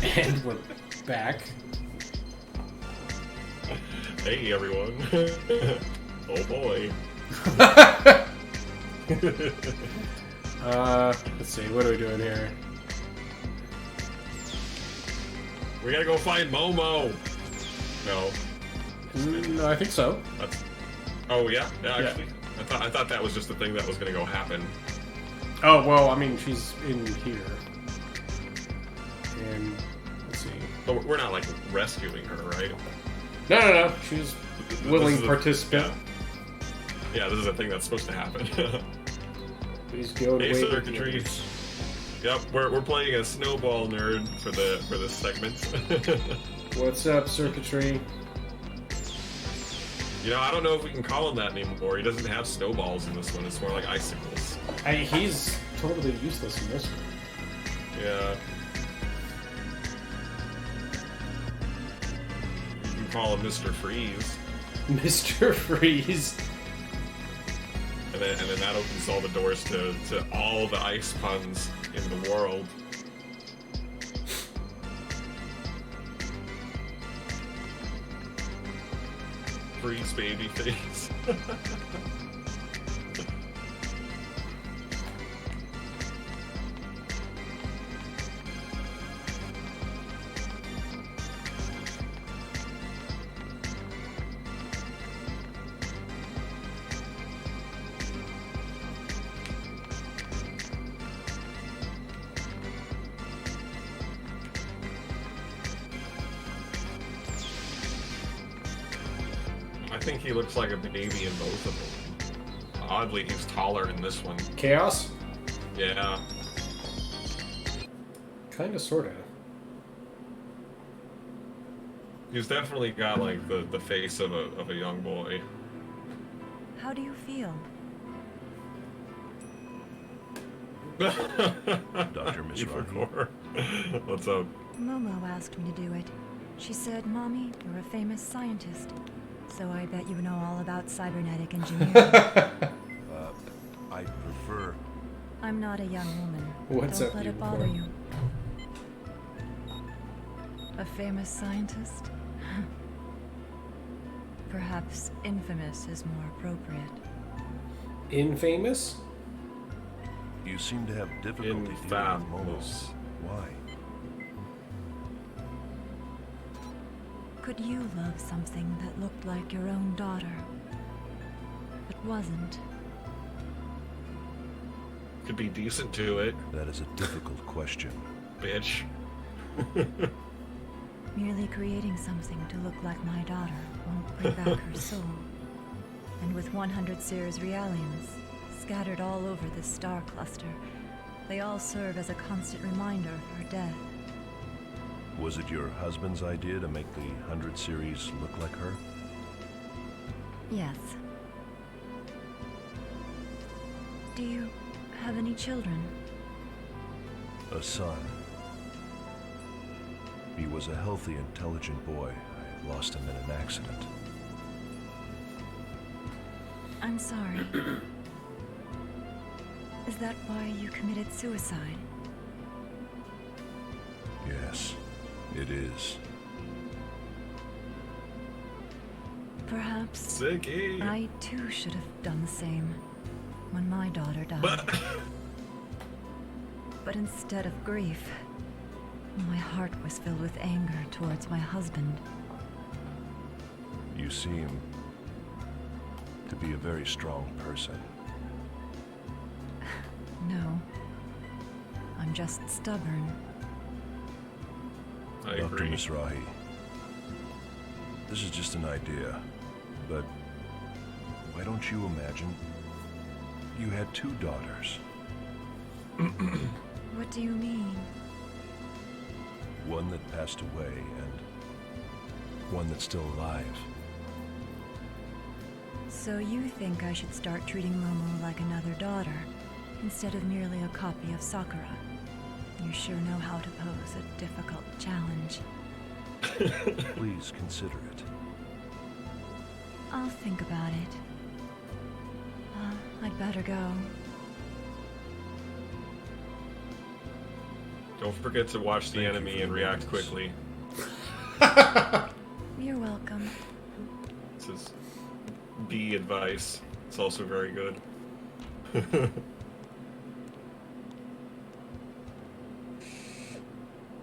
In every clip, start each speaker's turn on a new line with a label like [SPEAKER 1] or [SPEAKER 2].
[SPEAKER 1] And we're back.
[SPEAKER 2] Hey everyone. Oh boy.
[SPEAKER 1] Let's see, what are we doing here?
[SPEAKER 2] We gotta go find Momo. No.
[SPEAKER 1] No, I think so.
[SPEAKER 2] Oh yeah? Yeah, actually. I thought that was just the thing that was gonna go happen.
[SPEAKER 1] Oh, well, I mean, she's in here. And, let's see.
[SPEAKER 2] But we're not like rescuing her, right?
[SPEAKER 1] No. She's willing participant.
[SPEAKER 2] Yeah, this is a thing that's supposed to happen.
[SPEAKER 1] Please go and
[SPEAKER 2] Hey,
[SPEAKER 1] wait.
[SPEAKER 2] circuitry. Yep, we're playing a snowball nerd for this segment.
[SPEAKER 1] What's up, circuitry?
[SPEAKER 2] You know, I don't know if we can call him that anymore. He doesn't have snowballs in this one. It's more like icicles.
[SPEAKER 1] He's totally useless in this one.
[SPEAKER 2] Yeah. You can call him Mr. Freeze.
[SPEAKER 1] Mr. Freeze.
[SPEAKER 2] And then that opens all the doors to all the ice puns in the world. Freeze baby face. I think he looks like a baby in both of them. Oddly, he's taller in this one.
[SPEAKER 1] Chaos?
[SPEAKER 2] Yeah.
[SPEAKER 1] Kinda, sorta.
[SPEAKER 2] He's definitely got like the face of a young boy.
[SPEAKER 3] How do you feel?
[SPEAKER 4] Dr. Mizrahi.
[SPEAKER 2] What's up?
[SPEAKER 3] Momo asked me to do it. She said, Mommy, you're a famous scientist. So I bet you know all about cybernetic engineering.
[SPEAKER 4] I prefer...
[SPEAKER 3] I'm not a young woman.
[SPEAKER 1] What's
[SPEAKER 3] Don't
[SPEAKER 1] up,
[SPEAKER 3] let it
[SPEAKER 1] unicorn?
[SPEAKER 3] bother you. A famous scientist? Perhaps infamous is more appropriate.
[SPEAKER 1] Infamous?
[SPEAKER 4] You seem to have difficulty dealing with Momo.
[SPEAKER 2] Infamous.
[SPEAKER 4] Why?
[SPEAKER 3] Could you love something that looked like your own daughter, but wasn't?
[SPEAKER 2] Could be decent to it,
[SPEAKER 4] That is a difficult question.
[SPEAKER 2] bitch.
[SPEAKER 3] Merely creating something to look like my daughter won't bring back her soul. And with 100 Sears Realians scattered all over this star cluster, they all serve as a constant reminder of her death.
[SPEAKER 4] Was it your husband's idea to make the 100 series look like her?
[SPEAKER 3] Yes. Do you have any children?
[SPEAKER 4] A son. He was a healthy, intelligent boy. I lost him in an accident.
[SPEAKER 3] I'm sorry. Is that why you committed suicide?
[SPEAKER 4] Yes, it is.
[SPEAKER 3] Perhaps
[SPEAKER 2] Sicky.
[SPEAKER 3] I too should have done the same when my daughter died. But instead of grief, my heart was filled with anger towards my husband.
[SPEAKER 4] You seem to be a very strong person.
[SPEAKER 3] No, I'm just stubborn.
[SPEAKER 2] I
[SPEAKER 4] Dr.
[SPEAKER 2] agree.
[SPEAKER 4] Mizrahi, this is just an idea, but why don't you imagine you had two daughters?
[SPEAKER 3] What do you mean?
[SPEAKER 4] One that passed away and one that's still alive.
[SPEAKER 3] So you think I should start treating Momo like another daughter, instead of merely a copy of Sakura? You sure know how to pose a difficult challenge.
[SPEAKER 4] Please consider it.
[SPEAKER 3] I'll think about it. I'd better go.
[SPEAKER 2] Don't forget to watch the
[SPEAKER 4] Thank you
[SPEAKER 2] enemy
[SPEAKER 4] for
[SPEAKER 2] and
[SPEAKER 4] the
[SPEAKER 2] react
[SPEAKER 4] awareness.
[SPEAKER 2] quickly.
[SPEAKER 3] You're welcome.
[SPEAKER 2] This is B advice. It's also very good.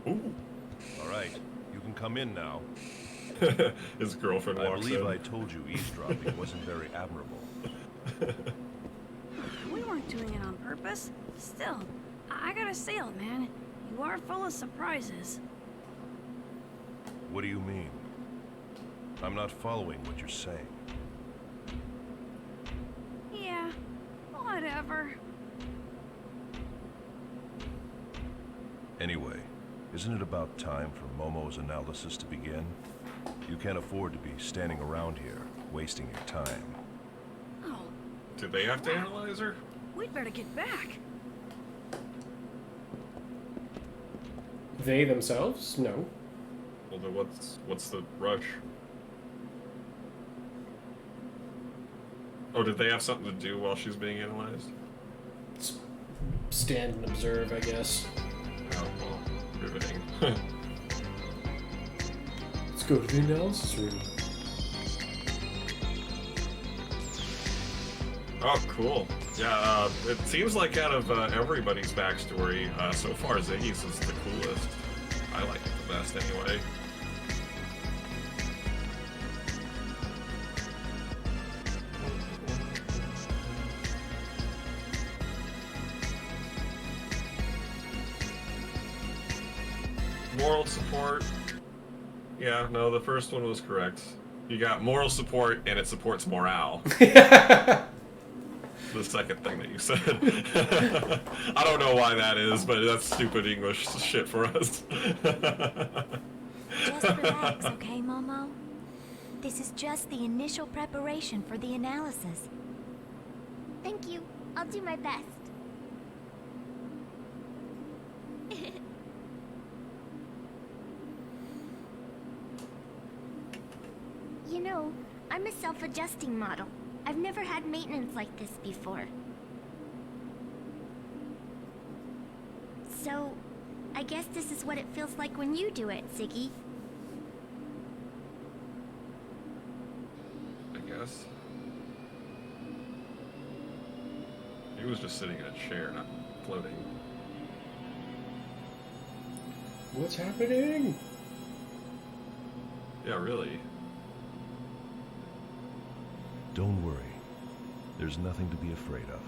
[SPEAKER 2] Ooh.
[SPEAKER 4] All right, you can come in now.
[SPEAKER 2] His girlfriend
[SPEAKER 4] I
[SPEAKER 2] walks
[SPEAKER 4] believe
[SPEAKER 2] in.
[SPEAKER 4] I told you eavesdropping wasn't very admirable.
[SPEAKER 5] We weren't doing it on purpose. Still, I gotta say it, man. You are full of surprises.
[SPEAKER 4] What do you mean? I'm not following what you're saying.
[SPEAKER 5] Yeah, whatever.
[SPEAKER 4] Anyway, isn't it about time for Momo's analysis to begin? You can't afford to be standing around here, wasting your time.
[SPEAKER 5] Oh,
[SPEAKER 2] Did they have to analyze her?
[SPEAKER 5] we'd better get back.
[SPEAKER 1] They themselves? No.
[SPEAKER 2] Well, then what's the rush? Oh, did they have something to do while she's being analyzed?
[SPEAKER 1] Stand and observe, I guess.
[SPEAKER 2] Oh, well, riveting.
[SPEAKER 1] Let's go to the analysis room.
[SPEAKER 2] Oh, cool. Yeah, it seems like out of everybody's backstory, so far Ziggy's is the coolest. I like it the best anyway. Moral support. Yeah, no, the first one was correct. You got moral support, and it supports morale. The second thing that you said. I don't know why that is, but that's stupid English shit for us.
[SPEAKER 6] Just relax, okay, Momo? This is just the initial preparation for the analysis. Thank you. I'll do my best. You know, I'm a self-adjusting model. I've never had maintenance like this before. So, I guess this is what it feels like when you do it, Ziggy.
[SPEAKER 2] I guess. He was just sitting in a chair, not floating.
[SPEAKER 1] What's happening?
[SPEAKER 2] Yeah, really.
[SPEAKER 4] Don't worry. There's nothing to be afraid of.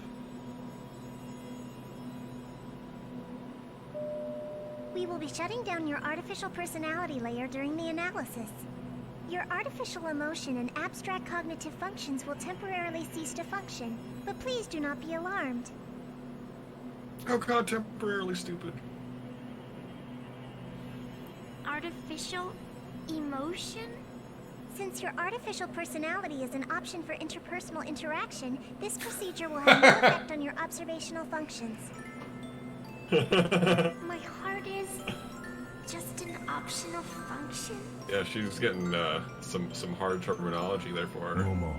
[SPEAKER 6] We will be shutting down your artificial personality layer during the analysis. Your artificial emotion and abstract cognitive functions will temporarily cease to function, but please do not be alarmed.
[SPEAKER 2] Oh god, temporarily stupid.
[SPEAKER 6] Artificial emotion? Since your artificial personality is an option for interpersonal interaction, this procedure will have no effect on your observational functions. My heart is just an optional function?
[SPEAKER 2] Yeah, she's getting some hard terminology there for her.
[SPEAKER 4] Momo,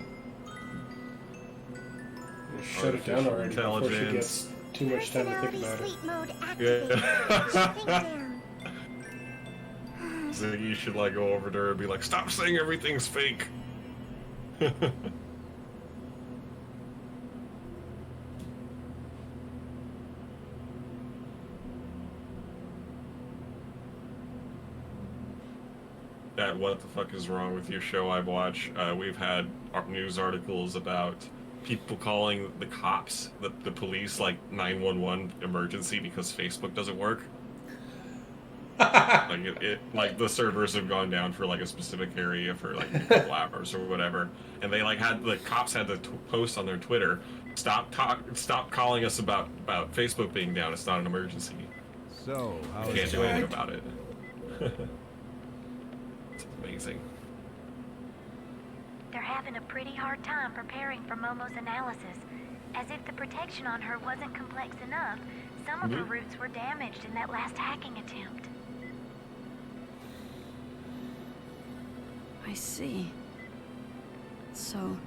[SPEAKER 1] Shut it down already before she
[SPEAKER 2] Intelligence.
[SPEAKER 1] gets too much time to think
[SPEAKER 6] Personality
[SPEAKER 1] about it.
[SPEAKER 6] sleep mode activated.
[SPEAKER 2] Yeah.
[SPEAKER 6] Shutting down.
[SPEAKER 2] Ziggy should like go over to her and be like, "Stop saying everything's fake." That What the Fuck Is Wrong With You show I watch, we've had news articles about people calling the cops, the police, like 911 emergency because Facebook doesn't work. Like like the servers have gone down for like a specific area for like a couple hours or whatever, and they like had the cops had to post on their Twitter, stop calling us about Facebook being down. It's not an emergency.
[SPEAKER 7] So, how
[SPEAKER 2] Can't
[SPEAKER 7] is
[SPEAKER 2] do anything
[SPEAKER 7] that?
[SPEAKER 2] about it. It's amazing.
[SPEAKER 6] They're having a pretty hard time preparing for Momo's analysis. As if the protection on her wasn't complex enough, some of her roots were damaged in that last hacking attempt.
[SPEAKER 5] I see. So,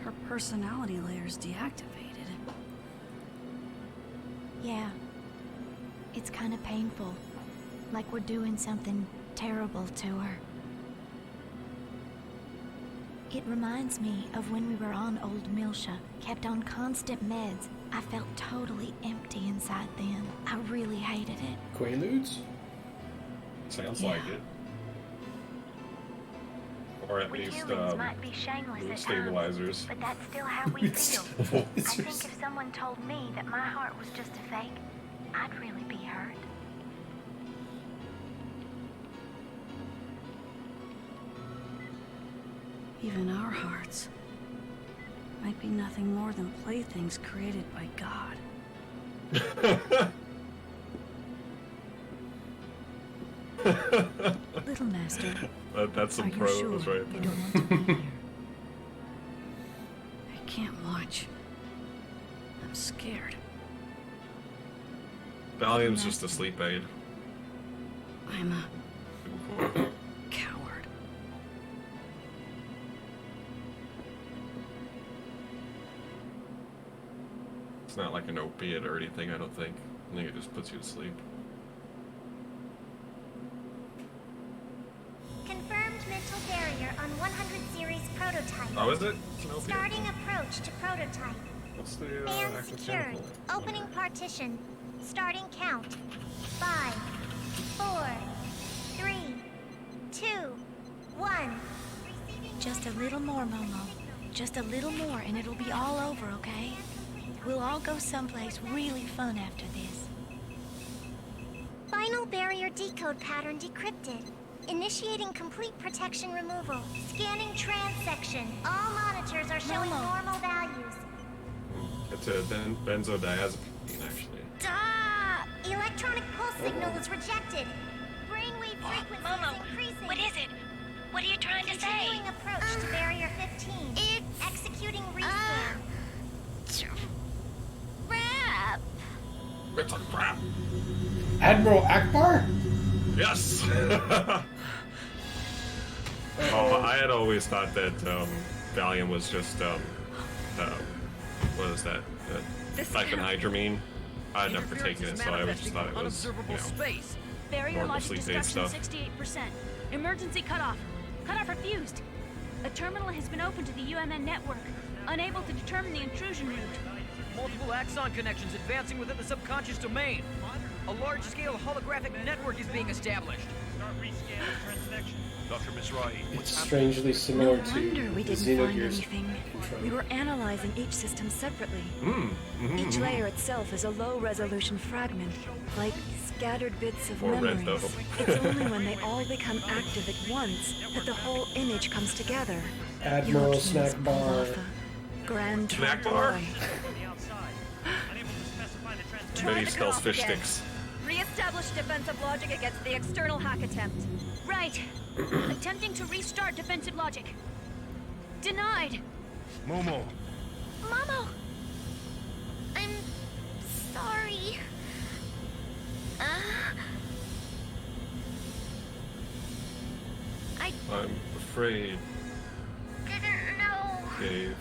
[SPEAKER 5] her personality layer's deactivated.
[SPEAKER 6] Yeah. It's kind of painful. like we're doing something terrible to her. It reminds me of when we were on Old Milsha, kept on constant meds. I felt totally empty inside then. I really hated it.
[SPEAKER 1] Quaaludes?
[SPEAKER 2] Sounds like it. Or at least
[SPEAKER 6] might be shameless
[SPEAKER 2] mood
[SPEAKER 6] at
[SPEAKER 2] stabilizers.
[SPEAKER 6] times, but that's still how we feel. I think if someone told me that my heart was just a fake, I'd really be hurt.
[SPEAKER 5] Even our hearts might be nothing more than playthings created by God.
[SPEAKER 3] Little Master,
[SPEAKER 2] That's some
[SPEAKER 3] are you
[SPEAKER 2] pros
[SPEAKER 3] sure
[SPEAKER 2] right
[SPEAKER 3] you
[SPEAKER 2] there.
[SPEAKER 3] don't want to be here?
[SPEAKER 5] I can't watch. I'm scared.
[SPEAKER 2] Valium's just a sleep aid.
[SPEAKER 5] I'm a coward.
[SPEAKER 2] It's not like an opiate or anything, I don't think. I think it just puts you to sleep.
[SPEAKER 6] Confirmed mental barrier on 100 series prototype.
[SPEAKER 2] Oh, is it? It's an opiate.
[SPEAKER 6] Starting approach to prototype.
[SPEAKER 2] What's the
[SPEAKER 6] And
[SPEAKER 2] active
[SPEAKER 6] secured.
[SPEAKER 2] chemical?
[SPEAKER 6] Opening partition. Starting count. 5, 4, 3, 2, 1. Just a little more, Momo. Just a little more and it'll be all over, okay? We'll all go someplace really fun after this. Final barrier decode pattern decrypted. Initiating complete protection removal. Scanning transection. All monitors are showing normal values.
[SPEAKER 2] It's a benzodiazepine, actually.
[SPEAKER 6] Duh! Electronic pulse signal was rejected. Brainwave frequency is increasing.
[SPEAKER 7] What is it? What are you trying to say?
[SPEAKER 6] Continuing approach to barrier 15. It's executing rescan.
[SPEAKER 7] Crap.
[SPEAKER 2] It's a crap.
[SPEAKER 1] Admiral Akbar?
[SPEAKER 2] Yes! Oh, I had always thought that Valium was just, what is that? Diphenhydramine. I had never taken it, so I always just thought it was, you know,
[SPEAKER 8] space. Barrier
[SPEAKER 2] normal
[SPEAKER 8] logic
[SPEAKER 2] sleep aid
[SPEAKER 8] destruction
[SPEAKER 2] stuff.
[SPEAKER 8] 68%. Emergency cutoff. Cutoff refused. A terminal has been opened to the UMN network. Unable to determine the intrusion route.
[SPEAKER 9] Multiple axon connections advancing within the subconscious domain. A large-scale holographic network is being established.
[SPEAKER 4] Dr. Mizrahi,
[SPEAKER 1] It's strangely similar
[SPEAKER 3] No
[SPEAKER 1] to
[SPEAKER 3] wonder we
[SPEAKER 1] the
[SPEAKER 3] didn't find
[SPEAKER 1] Xenogears
[SPEAKER 3] anything.
[SPEAKER 1] control.
[SPEAKER 3] We were analyzing each system separately. Each layer itself is a low-resolution fragment, like scattered bits of
[SPEAKER 2] Or red,
[SPEAKER 3] memories.
[SPEAKER 2] though.
[SPEAKER 3] It's only when they all become active at once that the whole image comes together.
[SPEAKER 1] Admiral
[SPEAKER 3] Your
[SPEAKER 1] Snack
[SPEAKER 3] King's
[SPEAKER 1] Bar.
[SPEAKER 3] Palatha, Grand
[SPEAKER 2] Snack bar?
[SPEAKER 3] Trapdoor.
[SPEAKER 2] Betty spells fish sticks.
[SPEAKER 7] Re-establish defensive logic against the external hack attempt.
[SPEAKER 8] Right. Attempting to restart defensive logic. Denied.
[SPEAKER 4] Momo,
[SPEAKER 6] Momo! I'm sorry. I
[SPEAKER 2] I'm afraid,
[SPEAKER 6] didn't know.
[SPEAKER 2] Dave.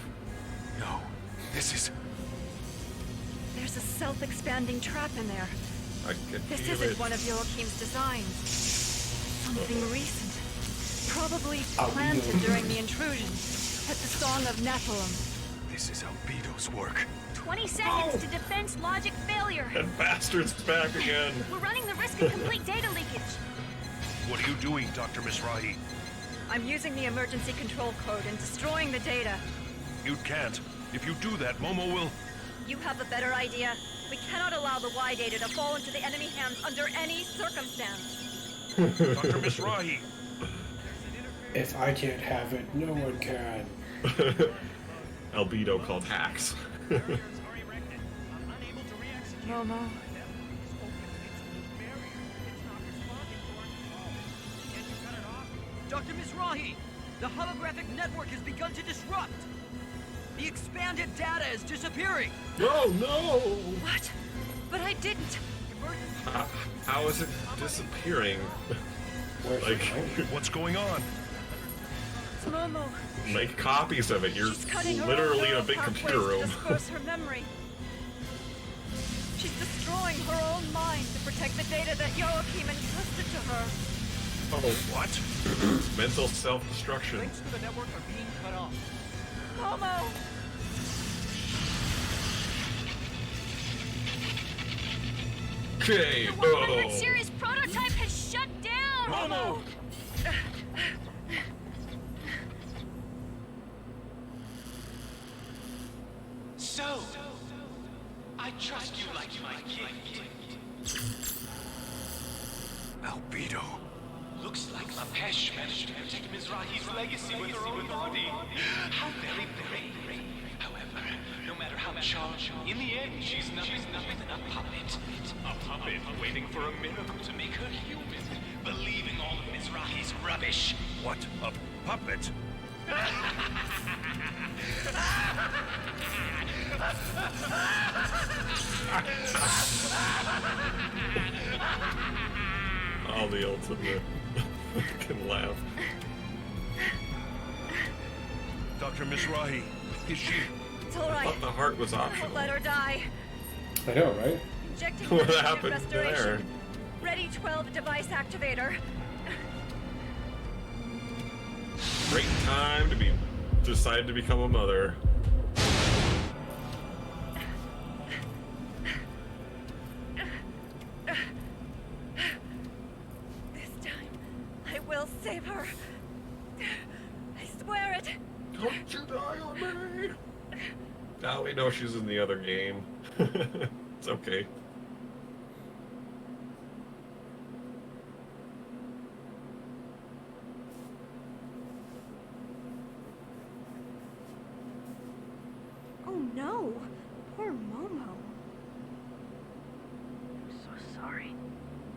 [SPEAKER 4] no, this is...
[SPEAKER 3] There's a self-expanding trap in there.
[SPEAKER 2] I can
[SPEAKER 3] This
[SPEAKER 2] feel
[SPEAKER 3] isn't
[SPEAKER 2] it.
[SPEAKER 3] one of Joachim's designs. Something recent. Probably
[SPEAKER 1] Albedo.
[SPEAKER 3] planted during the intrusion. At the Song of Nephilim.
[SPEAKER 4] This is Albedo's work.
[SPEAKER 8] 20 seconds to defense logic failure.
[SPEAKER 2] That bastard's back again.
[SPEAKER 8] We're running the risk of complete data leakage.
[SPEAKER 4] What are you doing, Dr. Mizrahi?
[SPEAKER 3] I'm using the emergency control code and destroying the data.
[SPEAKER 4] You can't. If you do that, Momo will...
[SPEAKER 7] You have a better idea. We cannot allow the Y data to fall into the enemy hands under any circumstance.
[SPEAKER 4] Dr. Mizrahi!
[SPEAKER 1] If I can't have it, no one can.
[SPEAKER 2] Albedo called hacks.
[SPEAKER 3] Momo.
[SPEAKER 9] Dr. Mizrahi, the holographic network has begun to disrupt. The expanded data is disappearing.
[SPEAKER 2] Oh no!
[SPEAKER 3] What? But I didn't.
[SPEAKER 2] How is it disappearing?
[SPEAKER 1] Where's
[SPEAKER 2] Like,
[SPEAKER 1] your mind?
[SPEAKER 4] What's going on?
[SPEAKER 3] It's Momo.
[SPEAKER 2] make copies of it. You're
[SPEAKER 3] She's cutting her
[SPEAKER 2] literally in a
[SPEAKER 3] own
[SPEAKER 2] big
[SPEAKER 3] neural
[SPEAKER 2] computer
[SPEAKER 3] pathways
[SPEAKER 2] room.
[SPEAKER 3] to disperse her memory. She's destroying
[SPEAKER 7] destroying her own mind to protect the data that Joachim entrusted to her.
[SPEAKER 2] Oh, what? Mental self-destruction.
[SPEAKER 9] Links to the network are being cut off.
[SPEAKER 7] Momo!
[SPEAKER 2] Okay,
[SPEAKER 8] The 100 series prototype has shut down!
[SPEAKER 2] Momo!
[SPEAKER 10] So, I trust you like my kid.
[SPEAKER 4] Albedo.
[SPEAKER 10] Looks like Lapesh managed to protect Mizrahi's legacy with her own body. How very brave. However, no matter how charged, in the end, she's nothing than a puppet. A puppet waiting for a miracle to make her human, believing all of Mizrahi's rubbish.
[SPEAKER 4] What? A puppet?
[SPEAKER 2] Oh, the ultimate fucking laugh.
[SPEAKER 4] Dr. Mizrahi, is she...
[SPEAKER 7] It's
[SPEAKER 2] I
[SPEAKER 7] alright.
[SPEAKER 2] thought the heart was
[SPEAKER 7] Don't
[SPEAKER 2] optional.
[SPEAKER 7] let her die.
[SPEAKER 1] I know, right?
[SPEAKER 7] Injecting
[SPEAKER 2] What
[SPEAKER 7] regenerative
[SPEAKER 2] happened
[SPEAKER 7] restoration.
[SPEAKER 2] there?
[SPEAKER 7] Ready 12 device activator.
[SPEAKER 2] Great time to be decide to become a mother.
[SPEAKER 7] This time, I will save her. I swear it.
[SPEAKER 2] Don't you die on me! Now we know she's in the other game. It's okay.
[SPEAKER 5] Oh no! Poor Momo.
[SPEAKER 8] I'm so sorry.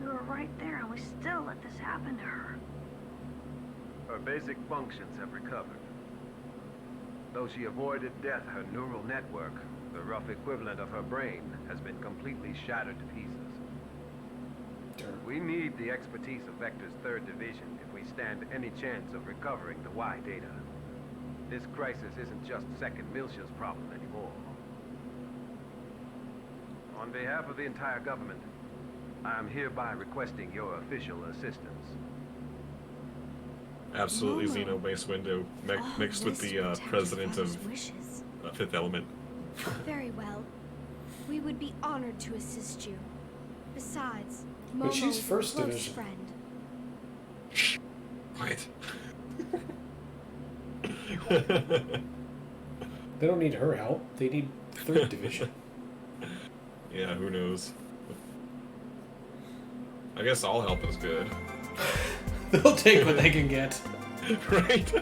[SPEAKER 8] We were right there and we still let this happen to her.
[SPEAKER 11] Her basic functions have recovered. Though she avoided death, her neural network, the rough equivalent of her brain, has been completely shattered to pieces. We need the expertise of Vector's 3rd Division if we stand any chance of recovering the Y data. This crisis isn't just Second Miltia's problem anymore. On behalf of the entire government, I am hereby requesting your official assistance.
[SPEAKER 2] Absolutely
[SPEAKER 3] Momo.
[SPEAKER 2] Xeno-based window
[SPEAKER 3] All
[SPEAKER 2] mixed with
[SPEAKER 3] this
[SPEAKER 2] the
[SPEAKER 3] to protect
[SPEAKER 2] president
[SPEAKER 3] his
[SPEAKER 2] of
[SPEAKER 3] father's wishes.
[SPEAKER 2] Fifth Element.
[SPEAKER 12] Very well. We would be honored to assist you. Besides,
[SPEAKER 1] But she's
[SPEAKER 12] Momo's
[SPEAKER 1] first
[SPEAKER 12] a close
[SPEAKER 1] division.
[SPEAKER 12] friend.
[SPEAKER 2] Quiet.
[SPEAKER 1] They don't need her help. They need 3rd Division.
[SPEAKER 2] Yeah, who knows? I guess all help is good.
[SPEAKER 1] They'll take what they can get.
[SPEAKER 2] Right?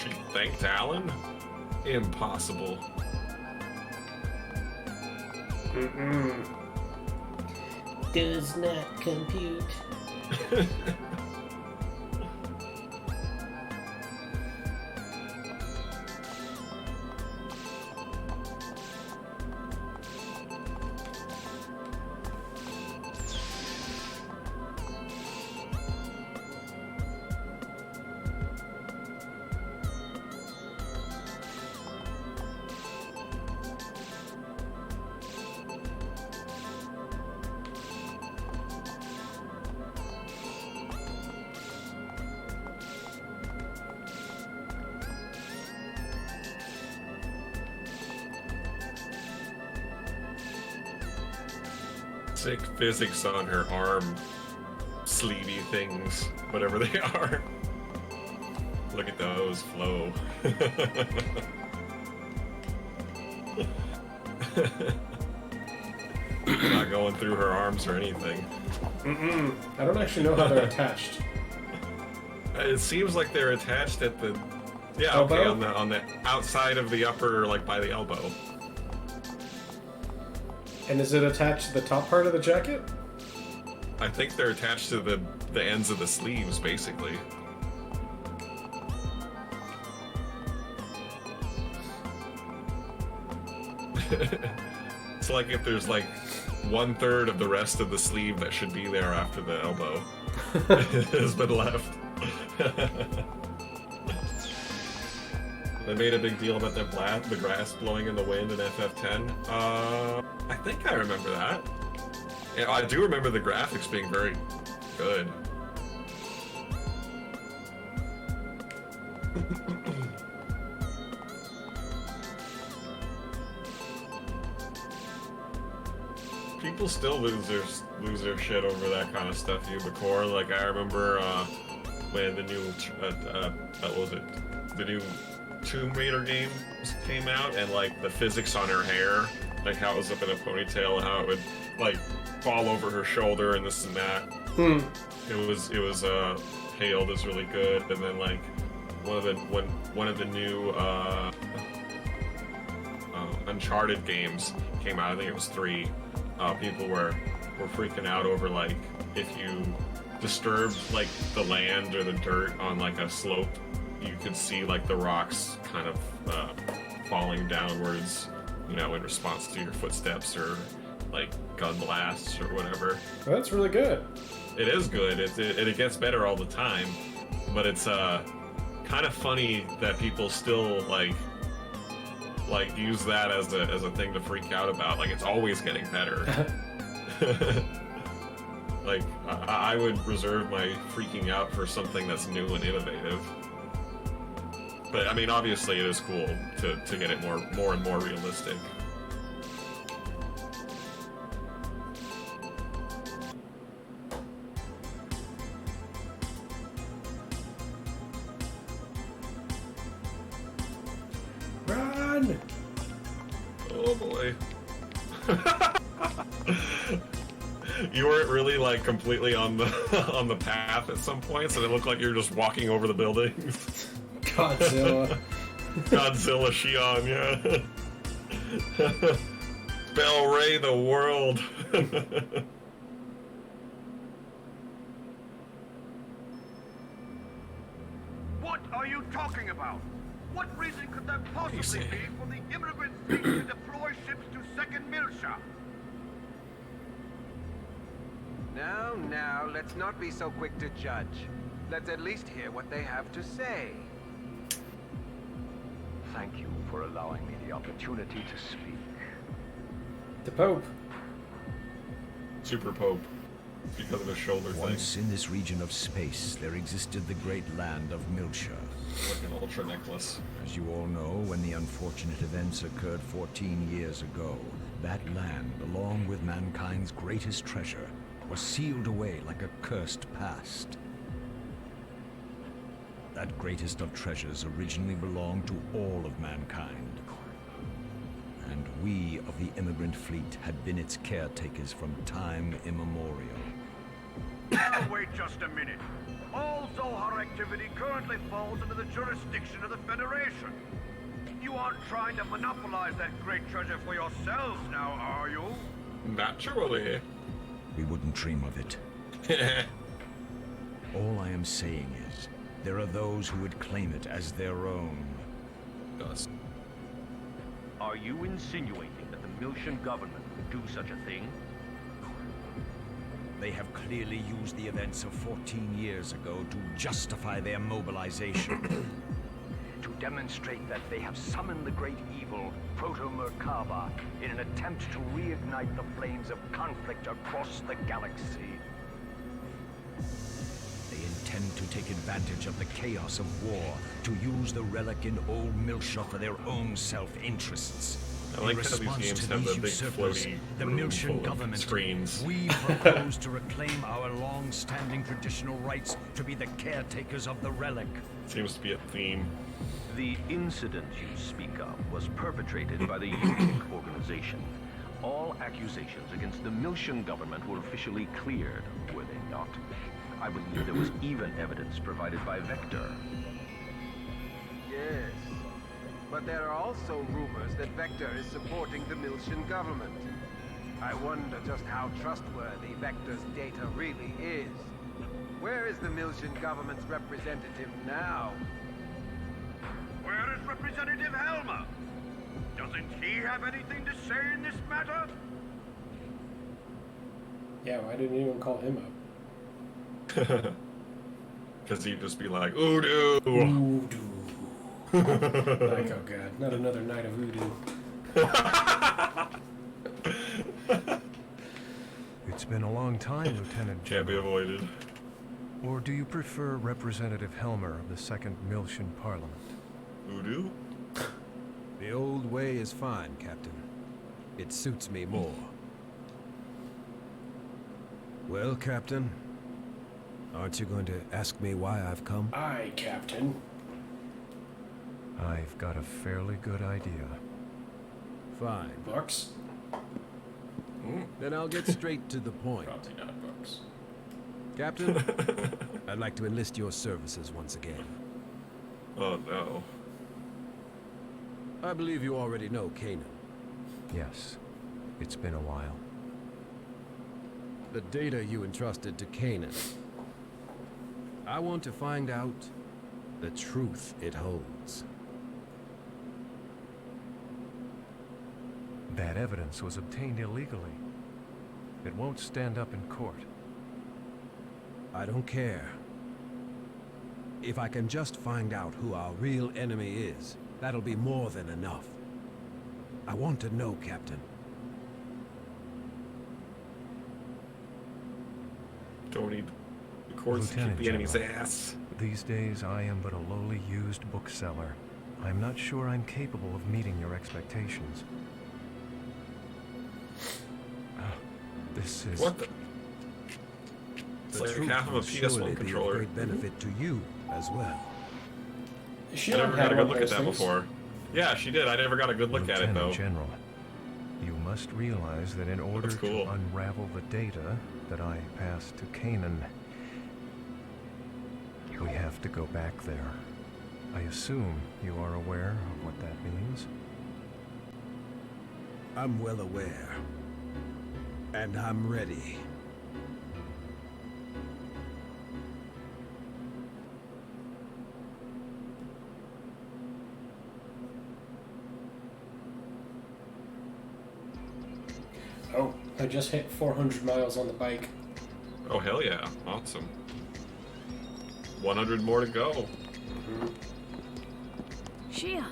[SPEAKER 2] She thanked Alan? Impossible.
[SPEAKER 1] Does not compute. Sick physics on her arm sleevey things, whatever they are. Look at those flow. Not going through her arms or anything. I don't actually know how they're attached.
[SPEAKER 2] It seems like they're attached at the
[SPEAKER 1] Elbow?
[SPEAKER 2] okay, on the outside of the upper, like by the elbow.
[SPEAKER 13] And is it attached to the top part of the jacket?
[SPEAKER 2] I think they're attached to the ends of the sleeves, basically. It's like if there's like 1/3 of the rest of the sleeve that should be there after the elbow has been left. They made a big deal about the grass blowing in the wind in FF10. I think I remember that. Yeah, I do remember the graphics being very good. People still lose their shit over that kind of stuff, Ubicore. Like I remember when the new what was it? The new Tomb Raider games came out, and like the physics on her hair, like how it was up in a ponytail, and how it would like fall over her shoulder and this and that. It was hailed as really good, and then like one of the new Uncharted games came out. I think it was 3. People were freaking out over like if you disturbed like the land or the dirt on like a slope, you could see like the rocks kind of falling downwards, you know, in response to your footsteps or like gun blasts or whatever.
[SPEAKER 13] Well, that's really good.
[SPEAKER 2] It is good. It gets better all the time, but it's kind of funny that people still like use that as a thing to freak out about. Like it's always getting better. Like I would reserve my freaking out for something that's new and innovative. But I mean, obviously, it is cool to get it more and more realistic.
[SPEAKER 13] Run!
[SPEAKER 2] Oh boy. You weren't really like completely on the path at some points, and it looked like you were just walking over the buildings.
[SPEAKER 13] Godzilla.
[SPEAKER 2] Godzilla Shion, yeah. Bell Ray the world.
[SPEAKER 11] What are you talking about? What reason could there possibly be for the immigrant fleet to deploy ships to Second Milsha?
[SPEAKER 14] Now, let's not be so quick to judge. Let's at least hear what they have to say.
[SPEAKER 11] Thank you for allowing me the opportunity to speak.
[SPEAKER 13] The Pope.
[SPEAKER 2] Super Pope. Because of his shoulder thing.
[SPEAKER 15] Once in this region of space, there existed the great land of Milsha.
[SPEAKER 2] Like an ultra necklace.
[SPEAKER 15] As you all know, when the unfortunate events occurred 14 years ago, that land, along with mankind's greatest treasure, was sealed away like a cursed past. That greatest of treasures originally belonged to all of mankind. And we of the immigrant fleet had been its caretakers from time immemorial.
[SPEAKER 11] Now wait just a minute. All Zohar activity currently falls under the jurisdiction of the Federation. You aren't trying to monopolize that great treasure for yourselves now, are you?
[SPEAKER 2] Naturally.
[SPEAKER 15] We wouldn't dream of it. All I am saying is, there are those who would claim it as their own.
[SPEAKER 2] Us.
[SPEAKER 11] Are you insinuating that the Milshan government would do such a thing?
[SPEAKER 15] They have clearly used the events of 14 years ago to justify their mobilization.
[SPEAKER 11] To demonstrate that they have summoned the great evil, Proto-Merkaba, in an attempt to reignite the flames of conflict across the galaxy.
[SPEAKER 15] They intend to take advantage of the chaos of war to use the relic in old Milsha for their own self-interests.
[SPEAKER 2] I like how these games have the big floaty
[SPEAKER 15] the
[SPEAKER 2] room
[SPEAKER 15] Milshan
[SPEAKER 2] full of
[SPEAKER 15] government,
[SPEAKER 2] screens.
[SPEAKER 15] we propose to reclaim our long-standing traditional rights to be the caretakers of the relic.
[SPEAKER 2] Seems to be a theme.
[SPEAKER 11] The incident you speak of was perpetrated by the UNIC organization. All accusations against the Milshan government were officially cleared, were they not? I believe there was even evidence provided by Vector.
[SPEAKER 14] Yes. But there are also rumors that Vector is supporting the Milshan government. I wonder just how trustworthy Vector's data really is. Where is the Miltian government's representative now?
[SPEAKER 16] Where is Representative Helmer? Doesn't he have anything to say in this matter?
[SPEAKER 13] Yeah, why didn't anyone call him up?
[SPEAKER 2] Because he'd just be like, Voodoo!
[SPEAKER 13] Voodoo. Like, oh god, not another night of voodoo.
[SPEAKER 4] It's been a long time, Lieutenant General.
[SPEAKER 2] Can't be avoided.
[SPEAKER 4] Or do you prefer Representative Helmer of the Second Miltian Parliament?
[SPEAKER 2] Voodoo?
[SPEAKER 17] The old way is fine, Captain. It suits me more. Well, Captain, aren't you going to ask me why I've come?
[SPEAKER 13] Aye, Captain.
[SPEAKER 4] I've got a fairly good idea.
[SPEAKER 17] Fine.
[SPEAKER 13] Books?
[SPEAKER 17] Then I'll get straight to the point.
[SPEAKER 13] Probably not books.
[SPEAKER 17] Captain, I'd like to enlist your services once again.
[SPEAKER 2] Oh no.
[SPEAKER 17] I believe you already know Kanan.
[SPEAKER 4] Yes. It's been a while.
[SPEAKER 17] The data you entrusted to Kanan. I want to find out the truth it holds.
[SPEAKER 4] That evidence was obtained illegally. It won't stand up in court.
[SPEAKER 17] I don't care. If I can just find out who our real enemy is, that'll be more than enough. I want to know, Captain.
[SPEAKER 2] Don't need the courts to kick the enemy's ass.
[SPEAKER 4] These days, I am but a lowly used bookseller. I'm not sure I'm capable of meeting your expectations. This is...
[SPEAKER 2] What the? It's
[SPEAKER 17] The
[SPEAKER 2] like
[SPEAKER 17] truth
[SPEAKER 2] half of a
[SPEAKER 17] will surely
[SPEAKER 2] PS1
[SPEAKER 17] be
[SPEAKER 2] controller.
[SPEAKER 17] of great benefit to you as well.
[SPEAKER 13] She
[SPEAKER 2] I never
[SPEAKER 13] had
[SPEAKER 2] got a
[SPEAKER 13] one
[SPEAKER 2] good
[SPEAKER 13] of
[SPEAKER 2] look at
[SPEAKER 13] those
[SPEAKER 2] that
[SPEAKER 13] things.
[SPEAKER 2] before. Yeah, she did. I never got a good look at it, though.
[SPEAKER 4] Lieutenant General, you must realize that in order
[SPEAKER 2] cool.
[SPEAKER 4] to unravel the data that I passed to Kanan, we have to go back there. I assume you are aware of what that means?
[SPEAKER 17] I'm well aware. And I'm ready.
[SPEAKER 13] Oh, I just hit 400 miles on the bike.
[SPEAKER 2] Oh, hell yeah. Awesome. 100 more to go.
[SPEAKER 5] Shion.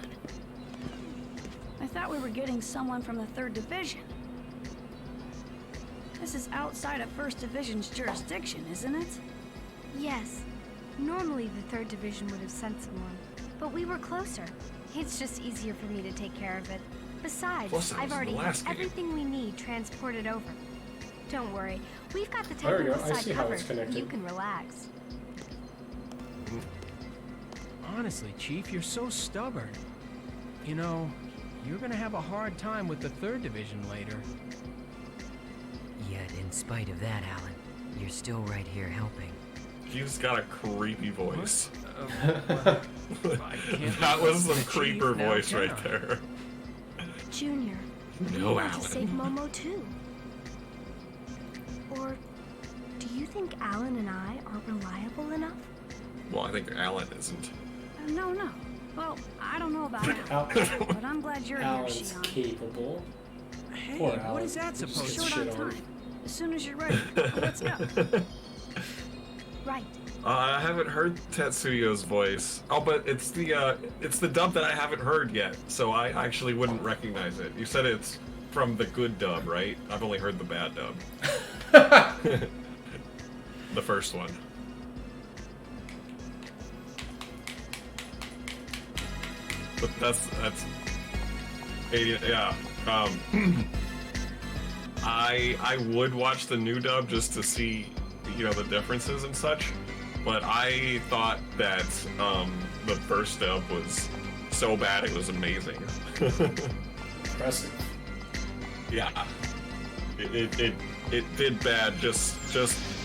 [SPEAKER 5] I thought we were getting someone from the 3rd Division. This is outside of 1st Division's jurisdiction, isn't it?
[SPEAKER 12] Yes. Normally the 3rd Division would have sent someone, but we were closer. It's just easier for me to take care of it. Besides,
[SPEAKER 2] Plus,
[SPEAKER 12] I've already had everything we need transported over. Don't worry, we've got the
[SPEAKER 13] There we go.
[SPEAKER 12] technical
[SPEAKER 13] I
[SPEAKER 12] side
[SPEAKER 13] see how
[SPEAKER 12] covered.
[SPEAKER 13] it's connected.
[SPEAKER 12] You can relax.
[SPEAKER 18] Honestly, Chief, you're so stubborn. You know, you're gonna have a hard time with the 3rd Division later.
[SPEAKER 19] Yet, in spite of that, Alan, you're still right here helping.
[SPEAKER 2] He's got a creepy voice.
[SPEAKER 18] Can't
[SPEAKER 2] That was some
[SPEAKER 18] Chief,
[SPEAKER 2] creeper
[SPEAKER 18] now
[SPEAKER 2] voice
[SPEAKER 18] can
[SPEAKER 2] right
[SPEAKER 18] I?
[SPEAKER 2] there.
[SPEAKER 12] Junior,
[SPEAKER 2] No,
[SPEAKER 12] you want
[SPEAKER 2] Alan.
[SPEAKER 12] to save Momo too. Or do you think Alan and I are reliable enough?
[SPEAKER 2] Well, I think Alan isn't.
[SPEAKER 5] No. Well, I don't know about
[SPEAKER 13] Al-
[SPEAKER 5] Alan, but I'm glad you're here,
[SPEAKER 13] Alan's
[SPEAKER 5] Shion.
[SPEAKER 13] capable.
[SPEAKER 18] Hey,
[SPEAKER 13] Poor
[SPEAKER 18] what
[SPEAKER 13] Alan.
[SPEAKER 18] is that
[SPEAKER 13] Just
[SPEAKER 18] supposed
[SPEAKER 13] gets
[SPEAKER 5] Short on
[SPEAKER 13] shit on.
[SPEAKER 5] time. As soon as you're ready, let's go.
[SPEAKER 12] Right.
[SPEAKER 2] I haven't heard Tetsuyo's voice. Oh, but it's the dub that I haven't heard yet, so I actually wouldn't recognize it. You said it's from the good dub, right? I've only heard the bad dub. The first one. But that's 80, yeah. I would watch the new dub just to see, you know, the differences and such. But I thought that the first dub was so bad it was amazing.
[SPEAKER 13] Impressive.
[SPEAKER 2] Yeah, it did bad just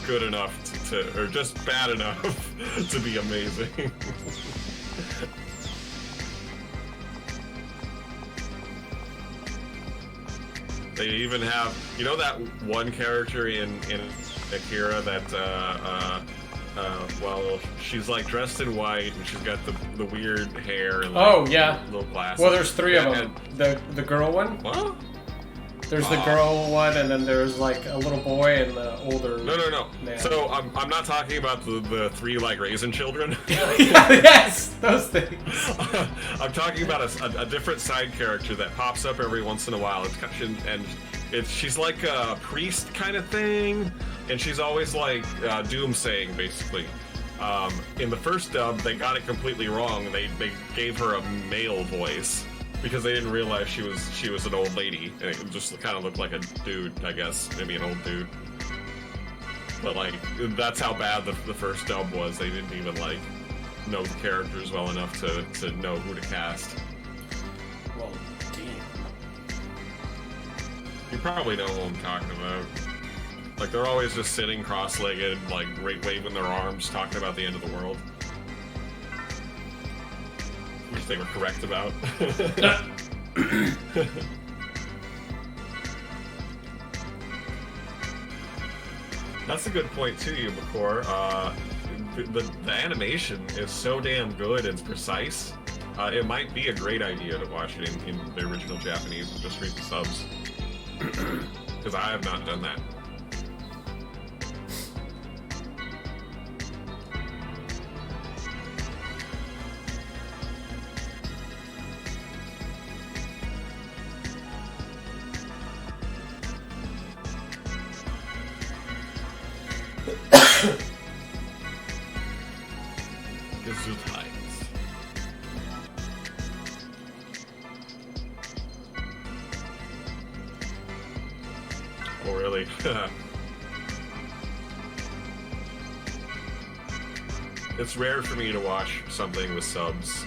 [SPEAKER 2] good enough to or just bad enough to be amazing. They even have, you know, that one character in Akira that well, she's like dressed in white and she's got the weird hair and like, little glasses.
[SPEAKER 13] Well, there's three of them. The girl one.
[SPEAKER 2] What?
[SPEAKER 13] There's the girl one, and then there's like a little boy and the older.
[SPEAKER 2] No.
[SPEAKER 13] Man.
[SPEAKER 2] So I'm not talking about the three like raisin children.
[SPEAKER 13] Yes, those things.
[SPEAKER 2] I'm talking about a different side character that pops up every once in a while. She's like a priest kind of thing, and she's always like doomsaying basically. In the first dub, they got it completely wrong. They gave her a male voice. Because they didn't realize she was an old lady, and it just kind of looked like a dude, I guess, maybe an old dude. But like, that's how bad the first dub was. They didn't even like know the characters well enough to know who to cast.
[SPEAKER 13] Well, damn.
[SPEAKER 2] You probably know who I'm talking about. Like, they're always just sitting cross-legged, like waving their arms, talking about the end of the world. Which they were correct about. That's a good point too, you McCore. The animation is so damn good and precise. It might be a great idea to watch it in the original Japanese and just read the subs. Because I have not done that. Oh, really? It's rare for me to watch something with subs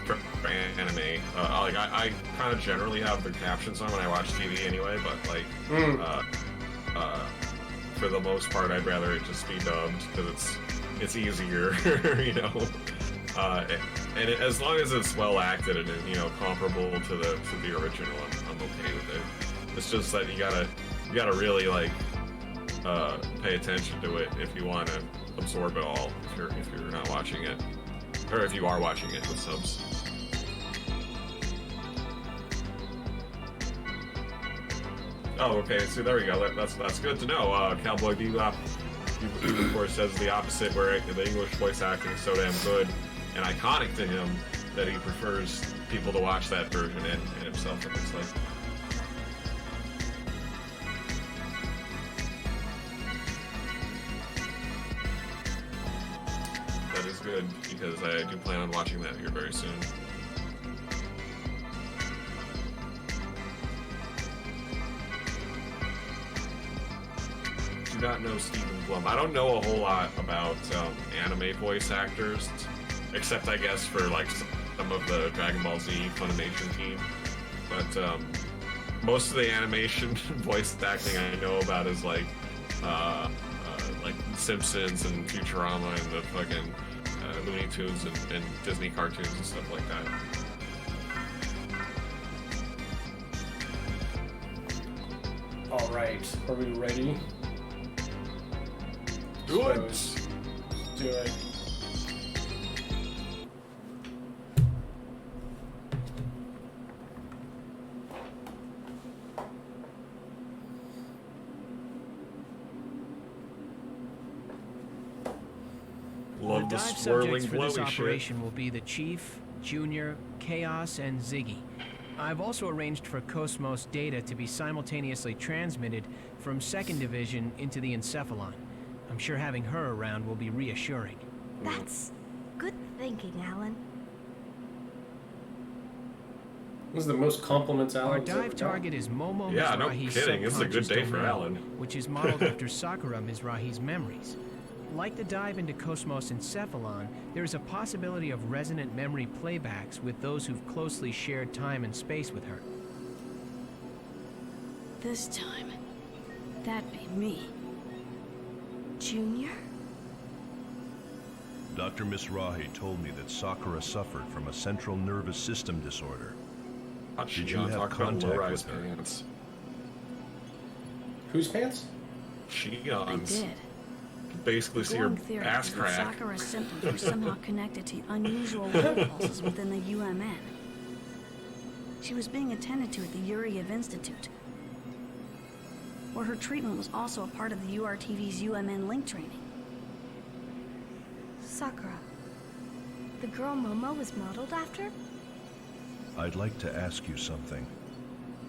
[SPEAKER 2] for anime. Like I kind of generally have the captions on when I watch TV anyway, but like for the most part, I'd rather it just be dubbed because it's easier, you know. And as long as it's well acted and comparable to the original, I'm okay with it. It's just that you gotta really like pay attention to it if you want to absorb it all. If you're not watching it, or if you are watching it with subs. Oh, okay. So there we go. That's good to know. Cowboy Bebop, of course, says the opposite, where the English voice acting is so damn good and iconic to him that he prefers people to watch that version and himself. It looks like. That is good because I do plan on watching that here very soon. Do not know Stephen Blum. I don't know a whole lot about anime voice actors, except I guess for like some of the Dragon Ball Z Funimation team. But most of the animation voice acting I know about is like Simpsons and Futurama and the fucking Looney Tunes and Disney cartoons and stuff like that.
[SPEAKER 13] All right, are we ready?
[SPEAKER 2] Do it.
[SPEAKER 13] Let's do it.
[SPEAKER 2] Love the
[SPEAKER 18] dive
[SPEAKER 2] swirling
[SPEAKER 18] subjects for this
[SPEAKER 2] flowy shit.
[SPEAKER 18] operation will be the Chief, Junior, Chaos, and Ziggy. I've also arranged for Cosmos data to be simultaneously transmitted from 2nd Division into the Encephalon. I'm sure having her around will be reassuring.
[SPEAKER 12] That's good thinking, Alan.
[SPEAKER 13] This is the most compliments
[SPEAKER 18] Our
[SPEAKER 13] Alan's ever
[SPEAKER 18] dive
[SPEAKER 13] gotten.
[SPEAKER 18] target is Momo
[SPEAKER 2] Yeah, no
[SPEAKER 18] Mizrahi's
[SPEAKER 2] kidding. This is a good
[SPEAKER 18] subconscious
[SPEAKER 2] day for
[SPEAKER 18] domain,
[SPEAKER 2] Alan.
[SPEAKER 18] which is modeled after Sakura Mizrahi's memories. Like the dive into Cosmos Encephalon, there is a possibility of resonant memory playbacks with those who've closely shared time and space with her.
[SPEAKER 5] This time, that'd be me. Junior?
[SPEAKER 4] Dr. Mizrahi told me that Sakura suffered from a central nervous system disorder. Did you have contact with her?
[SPEAKER 2] Pants.
[SPEAKER 13] Whose pants?
[SPEAKER 2] Shion's.
[SPEAKER 5] I did.
[SPEAKER 2] Basically see her
[SPEAKER 5] Glowing theory
[SPEAKER 2] ass
[SPEAKER 5] is that
[SPEAKER 2] crack.
[SPEAKER 5] Sakura's symptoms were somehow connected to unusual wave pulses within the UMN. She was being attended to at the Yuriev Institute, where her treatment was also a part of the URTV's UMN link training.
[SPEAKER 12] Sakura. The girl Momo was modeled after?
[SPEAKER 4] I'd like to ask you something.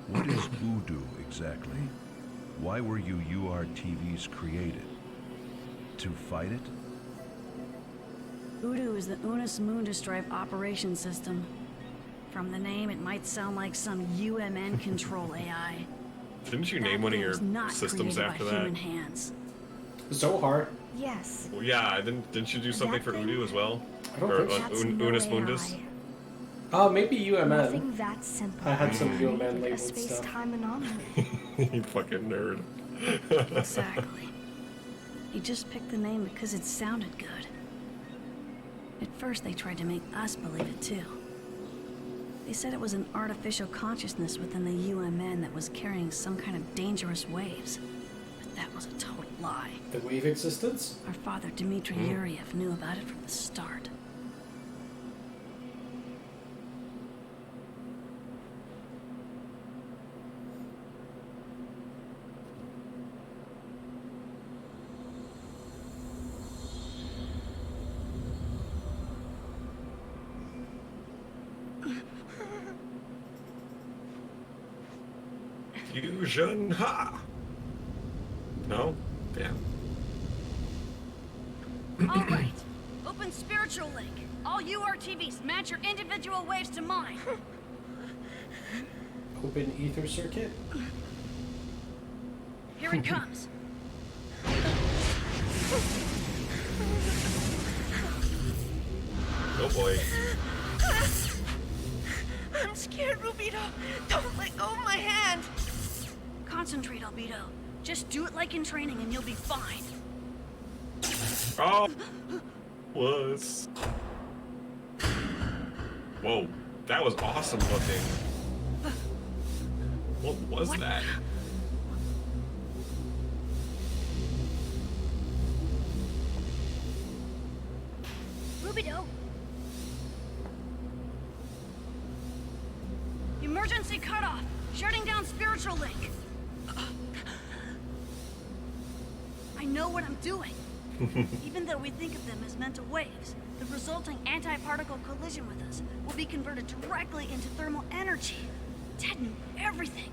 [SPEAKER 4] What is Udu exactly? Why were you URTVs created? To fight it?
[SPEAKER 5] Udu is the Unus Mundus Drive operation system. From the name, it might sound like some UMN control AI.
[SPEAKER 2] Didn't you name one of your systems after that?
[SPEAKER 5] Human hands.
[SPEAKER 13] Zohar.
[SPEAKER 12] Yes.
[SPEAKER 2] Well, yeah, didn't you do something for Udu as well?
[SPEAKER 13] I don't
[SPEAKER 2] or
[SPEAKER 13] think so.
[SPEAKER 2] Unus Mundus?
[SPEAKER 13] Oh, maybe UMN.
[SPEAKER 12] Nothing that simple.
[SPEAKER 13] I had some UMN
[SPEAKER 12] A
[SPEAKER 13] labeled stuff.
[SPEAKER 12] space-time anomaly.
[SPEAKER 2] You fucking nerd.
[SPEAKER 5] Exactly. He just picked the name because it sounded good. At first, they tried to make us believe it too. They said it was an artificial consciousness within the UMN that was carrying some kind of dangerous waves. But that was a total lie.
[SPEAKER 13] The wave existence?
[SPEAKER 5] Our father, Dmitry Yuriev, knew about it from the start.
[SPEAKER 2] Fusion ha! No? Damn.
[SPEAKER 5] All right. Open spiritual link. All URTVs, match your individual waves to mine.
[SPEAKER 13] Open ether circuit?
[SPEAKER 5] Here it comes.
[SPEAKER 2] Oh boy.
[SPEAKER 5] I'm scared, Rubito. Don't let go of my hand. Concentrate, Albedo. Just do it like in training and you'll be fine.
[SPEAKER 2] Oh! Was. Whoa, that was awesome looking. What was that?
[SPEAKER 5] Rubito. Emergency cutoff. Shutting down spiritual link. I know what I'm doing. Even though we think of them as mental waves, the resulting anti-particle collision with us will be converted directly into thermal energy. Deaden everything.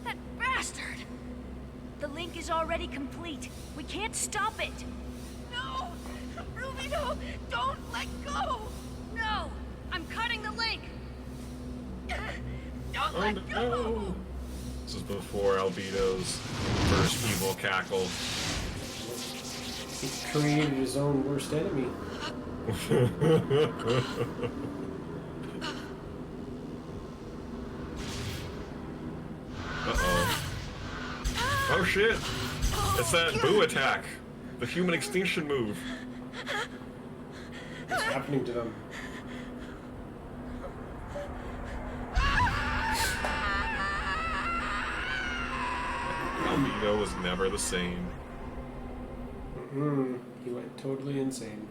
[SPEAKER 5] That bastard!
[SPEAKER 8] The link is already complete. We can't stop it.
[SPEAKER 5] No! Rubito, don't let go! No! I'm cutting the link! Don't let go!
[SPEAKER 2] This is before Albedo's first evil cackle.
[SPEAKER 13] He created his own worst enemy.
[SPEAKER 2] Uh-oh. Oh shit! It's that boo attack! The human extinction move.
[SPEAKER 13] What's happening to them?
[SPEAKER 2] Albedo was never the same.
[SPEAKER 13] He went totally insane.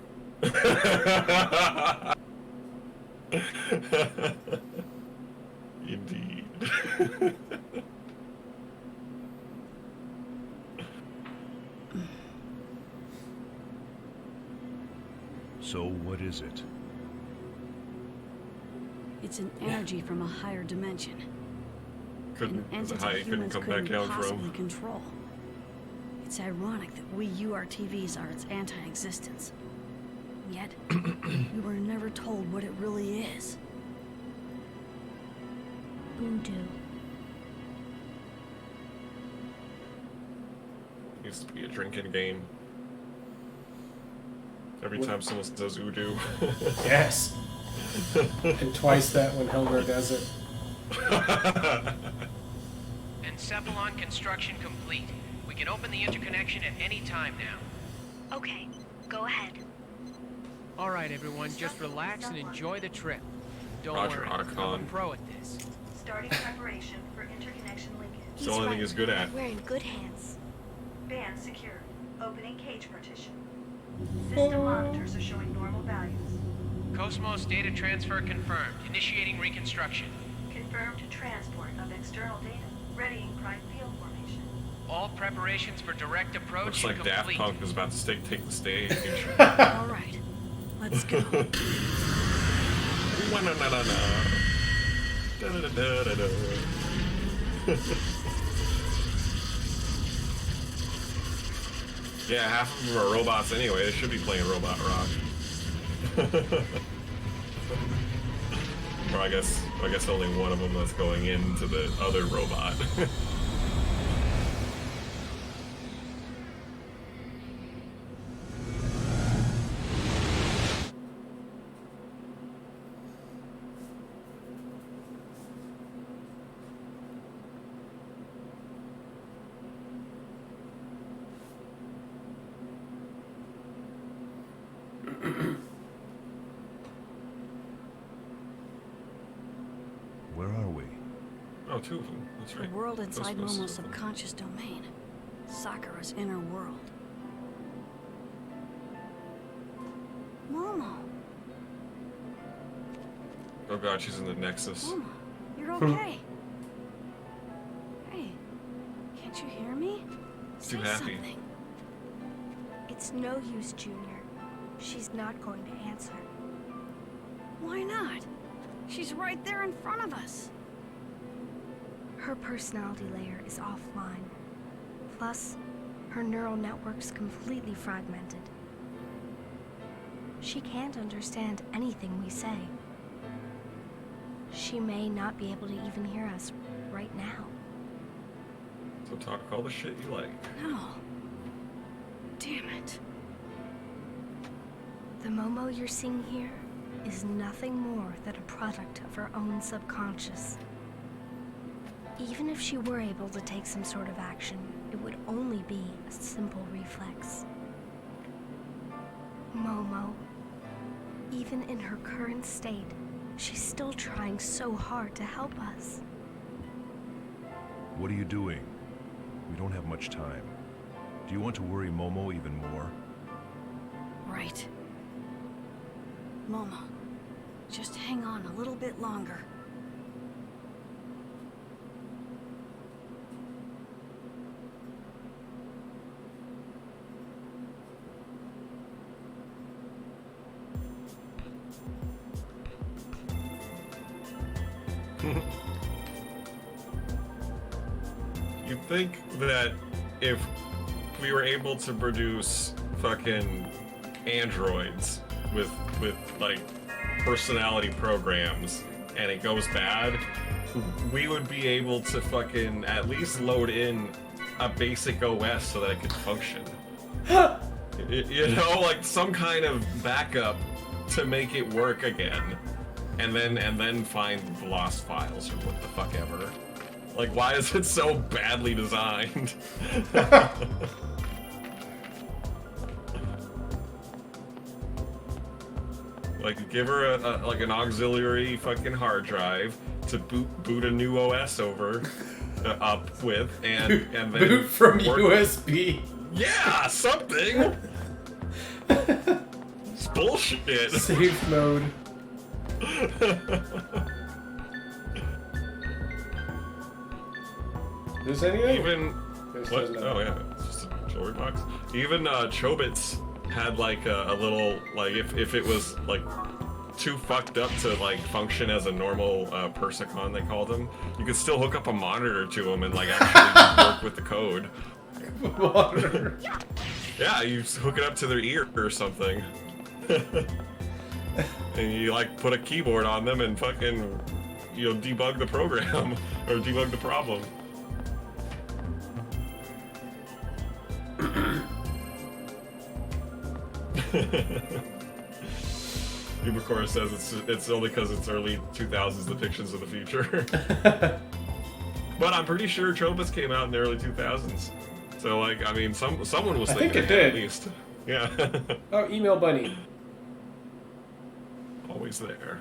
[SPEAKER 2] Indeed.
[SPEAKER 4] So what is it?
[SPEAKER 5] It's an energy from a higher dimension.
[SPEAKER 2] Couldn't,
[SPEAKER 5] An
[SPEAKER 2] is it
[SPEAKER 5] entity
[SPEAKER 2] high you couldn't
[SPEAKER 5] humans
[SPEAKER 2] come
[SPEAKER 5] couldn't
[SPEAKER 2] back down
[SPEAKER 5] possibly
[SPEAKER 2] from?
[SPEAKER 5] control. It's ironic that we URTVs are its anti-existence. Yet, we were never told what it really is.
[SPEAKER 12] Voodoo.
[SPEAKER 2] Used to be a drinking game. Every time someone says Udu.
[SPEAKER 13] Yes. And twice that when Helmer does it.
[SPEAKER 18] Encephalon construction complete. We can open the interconnection at any time now.
[SPEAKER 8] Okay, go ahead.
[SPEAKER 18] All right, everyone, just relax and enjoy the trip. Don't
[SPEAKER 2] Roger,
[SPEAKER 18] worry, I'm a
[SPEAKER 2] Otacon.
[SPEAKER 18] pro at this.
[SPEAKER 5] Starting preparation for interconnection linkage.
[SPEAKER 2] It's the only thing he's good at.
[SPEAKER 12] We're in good hands.
[SPEAKER 5] Band secured. Opening cage partition. System monitors are showing normal values.
[SPEAKER 18] Cosmos data transfer confirmed. Initiating reconstruction.
[SPEAKER 5] Confirmed transport of external data. Readying prime field formation.
[SPEAKER 18] All preparations for direct approach
[SPEAKER 2] Looks like Daft
[SPEAKER 18] complete.
[SPEAKER 2] Punk is about to take the stage.
[SPEAKER 5] All right, let's go.
[SPEAKER 2] Yeah, half of them are robots anyway. They should be playing Robot Rock. Or I guess only one of them that's going into the other robot.
[SPEAKER 4] Where are we?
[SPEAKER 2] Oh, two of them. That's right.
[SPEAKER 5] The world inside
[SPEAKER 2] Cosmos.
[SPEAKER 5] Momo's subconscious domain. Sakura's inner world. Momo,
[SPEAKER 2] Oh god, she's in the Nexus.
[SPEAKER 5] Momo, you're okay. Hey, can't you hear me?
[SPEAKER 2] Too happy.
[SPEAKER 5] Something.
[SPEAKER 12] It's no use, Junior. She's not going to answer.
[SPEAKER 5] Why not? She's right there in front of us.
[SPEAKER 12] Her personality layer is offline. Plus, her neural network's completely fragmented. She can't understand anything we say. She may not be able to even hear us right now.
[SPEAKER 2] So talk all the shit you like.
[SPEAKER 5] No. Damn it.
[SPEAKER 12] The Momo you're seeing here is nothing more than a product of her own subconscious. Even if she were able to take some sort of action, it would only be a simple reflex. Momo, even in her current state, she's still trying so hard to help us.
[SPEAKER 4] What are you doing? We don't have much time. Do you want to worry Momo even more?
[SPEAKER 5] Right. Momo, just hang on a little bit longer.
[SPEAKER 2] You'd think that if we were able to produce fucking androids with like personality programs and it goes bad, we would be able to fucking at least load in a basic OS so that it could function. You know, like some kind of backup to make it work again. And then find the lost files or what the fuck ever. Like, why is it so badly designed? Like, give her like an auxiliary fucking hard drive to boot a new OS over up with, and then
[SPEAKER 13] boot from
[SPEAKER 2] work.
[SPEAKER 13] USB.
[SPEAKER 2] Yeah, something. It's bullshit.
[SPEAKER 13] Safe mode. Is anything?
[SPEAKER 2] Even what?
[SPEAKER 13] What?
[SPEAKER 2] Oh yeah, it's just a jewelry box. Even Chobits had like a little like if it was like too fucked up to like function as a normal Persicon, they called them, you could still hook up a monitor to them and like actually work with the code.
[SPEAKER 13] Monitor.
[SPEAKER 2] Yeah, you hook it up to their ear or something. And you like put a keyboard on them and fucking debug the program or debug the problem. Ubicor says it's only because it's early 2000s depictions of the future. But I'm pretty sure Chobits came out in the early 2000s. So like, I mean, someone was thinking
[SPEAKER 13] think it did.
[SPEAKER 2] at least. Yeah.
[SPEAKER 13] Oh, email bunny.
[SPEAKER 2] Always there.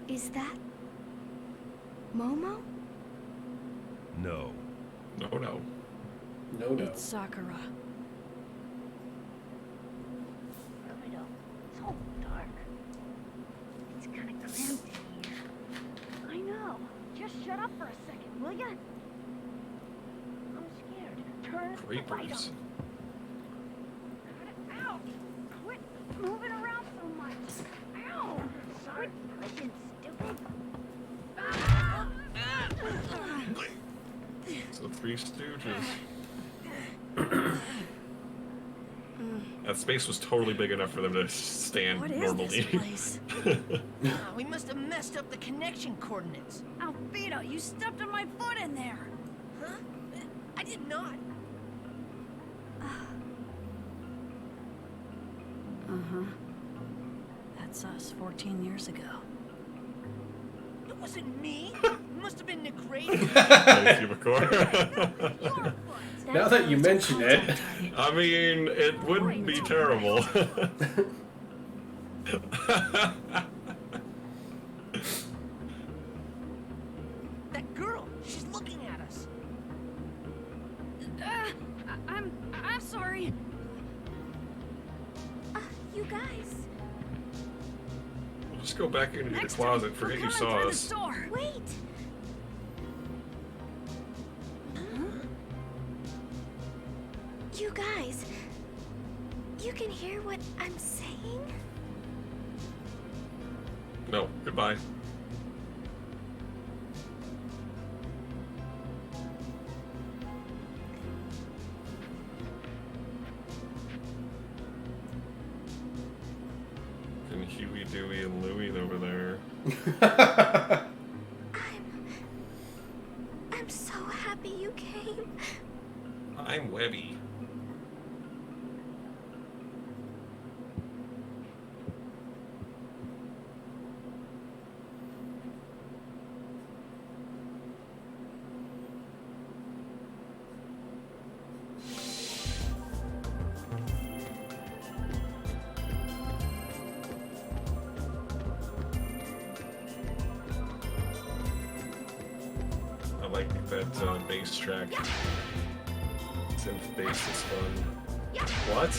[SPEAKER 12] Is that Momo?
[SPEAKER 4] No.
[SPEAKER 2] No.
[SPEAKER 5] It's Sakura.
[SPEAKER 8] So dark. It's kind of cramped in here. I know. Just shut up for a second, will ya? I'm scared. Turn the light
[SPEAKER 2] Creepers.
[SPEAKER 8] on. Ow! Quit moving around so much. Ow! Quit pushing, stupid.
[SPEAKER 2] So Three Stooges. That space was totally big enough for them to stand
[SPEAKER 5] What is
[SPEAKER 2] normally.
[SPEAKER 5] this place?
[SPEAKER 9] We must have messed up the connection coordinates.
[SPEAKER 5] Alfredo, you stepped on my foot in there.
[SPEAKER 9] Huh? I did not.
[SPEAKER 5] Uh-huh. That's us 14 years ago.
[SPEAKER 9] It wasn't me. It must have been Nick Grady.
[SPEAKER 2] Thank you, McCoy.
[SPEAKER 13] Now that you mention it.
[SPEAKER 2] I mean, it wouldn't be terrible.
[SPEAKER 9] That girl, she's looking at us.
[SPEAKER 5] I'm sorry.
[SPEAKER 12] You guys.
[SPEAKER 2] We'll just go back into the
[SPEAKER 5] Next
[SPEAKER 2] closet.
[SPEAKER 5] time,
[SPEAKER 2] Forget
[SPEAKER 5] we're
[SPEAKER 2] you
[SPEAKER 5] coming
[SPEAKER 2] saw
[SPEAKER 5] through
[SPEAKER 2] us.
[SPEAKER 5] the door.
[SPEAKER 12] Wait. You guys. You can hear what I'm saying?
[SPEAKER 2] No, goodbye. And Huey, Dewey, and Louie over there.
[SPEAKER 12] I'm so happy you came.
[SPEAKER 2] I'm Webby. I like that bass track. Synth bass is fun. What?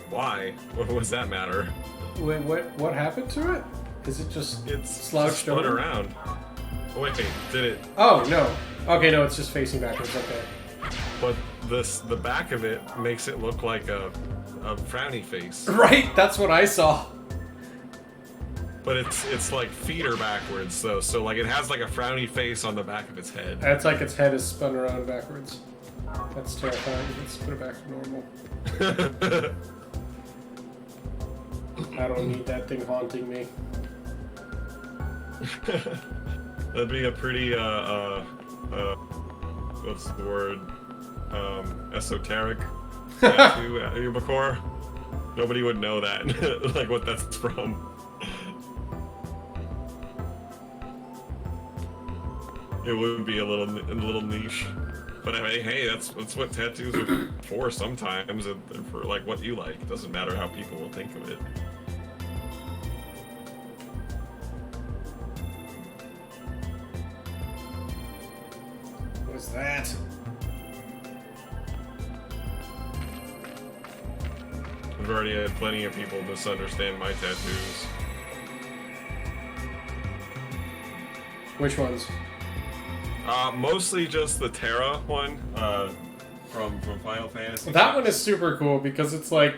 [SPEAKER 2] Why? What does that matter?
[SPEAKER 13] Wait, what happened to it? Is it just slouched
[SPEAKER 2] spun
[SPEAKER 13] over?
[SPEAKER 2] around. Oh, wait, did it?
[SPEAKER 13] Oh no. Okay, no, it's just facing backwards. Okay.
[SPEAKER 2] But the back of it makes it look like a frowny face.
[SPEAKER 13] Right, that's what I saw.
[SPEAKER 2] But it's like feet are backwards though, so like it has like a frowny face on the back of its head.
[SPEAKER 13] It's like its head is spun around backwards. That's terrifying. Let's put it back to normal. I don't need that thing haunting me.
[SPEAKER 2] That'd be a pretty what's the word? Esoteric tattoo, Yubakor. Nobody would know that, like what that's from. It would be a little niche, but I mean, hey, that's what tattoos are for sometimes, and for like what you like. It doesn't matter how people will think of it.
[SPEAKER 13] What's that?
[SPEAKER 2] I've already had plenty of people misunderstand my tattoos.
[SPEAKER 13] Which ones?
[SPEAKER 2] Mostly just the Terra one, from Final Fantasy.
[SPEAKER 13] That one is super cool because it's like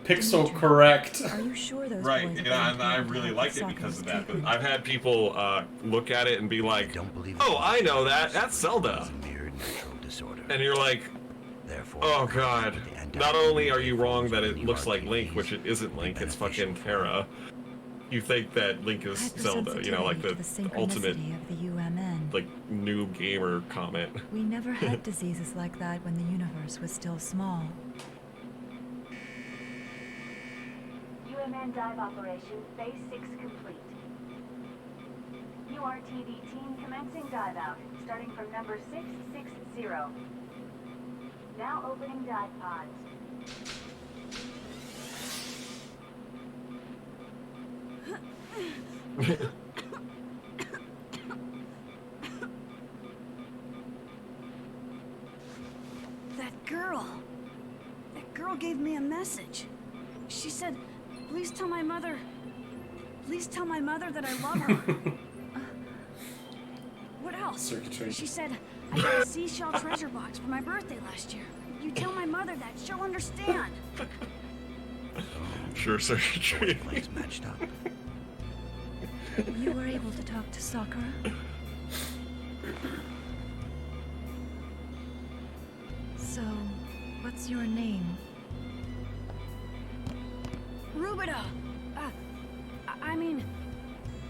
[SPEAKER 13] pixel correct.
[SPEAKER 3] Are you sure those
[SPEAKER 2] Right,
[SPEAKER 3] boys
[SPEAKER 2] and
[SPEAKER 3] are
[SPEAKER 2] I really liked it because of that. But I've had people look at it and be like, "Oh, I know that. That's Zelda." And you're like, "Oh God!" Not only are you wrong that it looks like Link, which it isn't Link, it's fucking Terra. You think that Link is Zelda, you know, like the ultimate,
[SPEAKER 3] of the UMN.
[SPEAKER 2] like noob gamer comment.
[SPEAKER 3] We never had diseases like that when the universe was still small.
[SPEAKER 20] UMN dive operation phase 6 complete. URTV team commencing dive out, starting from number 660. Now opening dive pods.
[SPEAKER 5] girl gave me a message. She said, please tell my mother that I love her. What else?
[SPEAKER 13] Circuitry.
[SPEAKER 5] She said, I got a seashell treasure box for my birthday last year. You tell my mother that, she'll understand.
[SPEAKER 2] Sure, circuitry.
[SPEAKER 15] Plays matched up.
[SPEAKER 3] You were able to talk to Sakura? So, what's your name?
[SPEAKER 5] Rubida. I mean,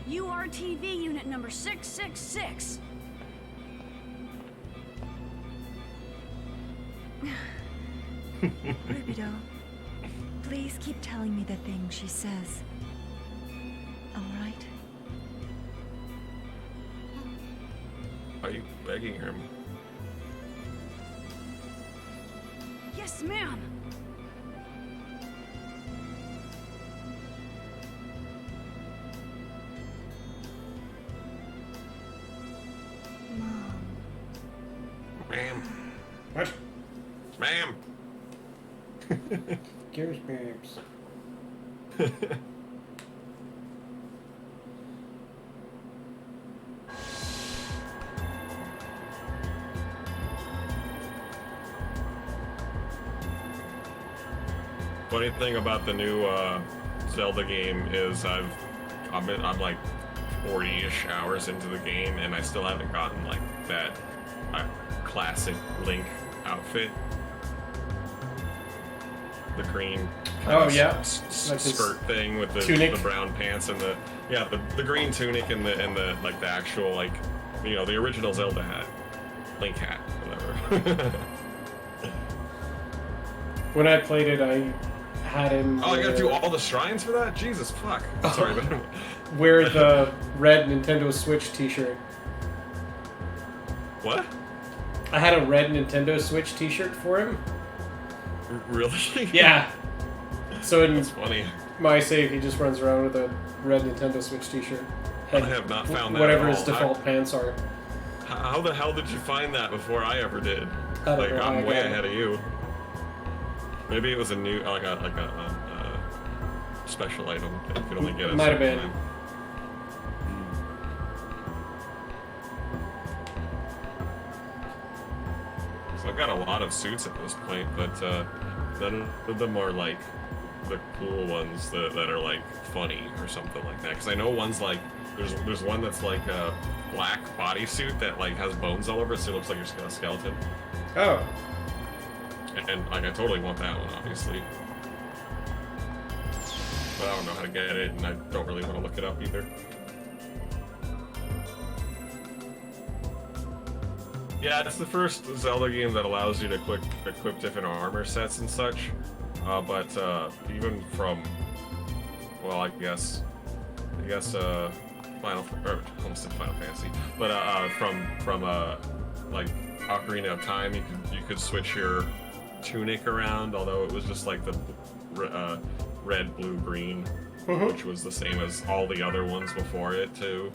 [SPEAKER 5] URTV unit number 666.
[SPEAKER 3] Rubido, please keep telling me the things she says. All right?
[SPEAKER 2] Are you begging him?
[SPEAKER 5] Yes, ma'am.
[SPEAKER 12] Mom.
[SPEAKER 2] Ma'am.
[SPEAKER 13] What?
[SPEAKER 2] Ma'am.
[SPEAKER 13] Gears babes.
[SPEAKER 2] Funny thing about the new Zelda game is I'm like 40-ish hours into the game and I still haven't gotten like that classic Link outfit. The green skirt thing with the brown pants and the green tunic and the like the actual like the original Zelda hat, Link hat, whatever.
[SPEAKER 13] When I played it, I had him.
[SPEAKER 2] Oh, I gotta do all the shrines for that? Jesus fuck! Sorry, but
[SPEAKER 13] wear the red Nintendo Switch T-shirt.
[SPEAKER 2] What?
[SPEAKER 13] I had a red Nintendo Switch T-shirt for him.
[SPEAKER 2] Really?
[SPEAKER 13] Yeah. So in
[SPEAKER 2] That's funny.
[SPEAKER 13] my save, he just runs around with a red Nintendo Switch T-shirt.
[SPEAKER 2] I have not found that.
[SPEAKER 13] Whatever
[SPEAKER 2] at
[SPEAKER 13] his
[SPEAKER 2] all.
[SPEAKER 13] default pants are.
[SPEAKER 2] How the hell did you find that before I ever did?
[SPEAKER 13] I don't
[SPEAKER 2] Like
[SPEAKER 13] know how I
[SPEAKER 2] I'm way
[SPEAKER 13] got it.
[SPEAKER 2] ahead of you. Maybe it was a new like a special item that you could only get.
[SPEAKER 13] It might have been.
[SPEAKER 2] Time. So I've got a lot of suits at this point, but none of them are like the cool ones that are like funny or something like that. Because I know one's like there's one that's like a black bodysuit that like has bones all over it, so it looks like you're a skeleton.
[SPEAKER 13] Oh.
[SPEAKER 2] And like I totally want that one, obviously. But I don't know how to get it, and I don't really want to look it up either. Yeah, it's the first Zelda game that allows you to equip different armor sets and such. But even from, well, I guess almost said Final Fantasy, but from like Ocarina of Time, you could switch your tunic around, although it was just like the red, blue, green, which was the same as all the other ones before it too.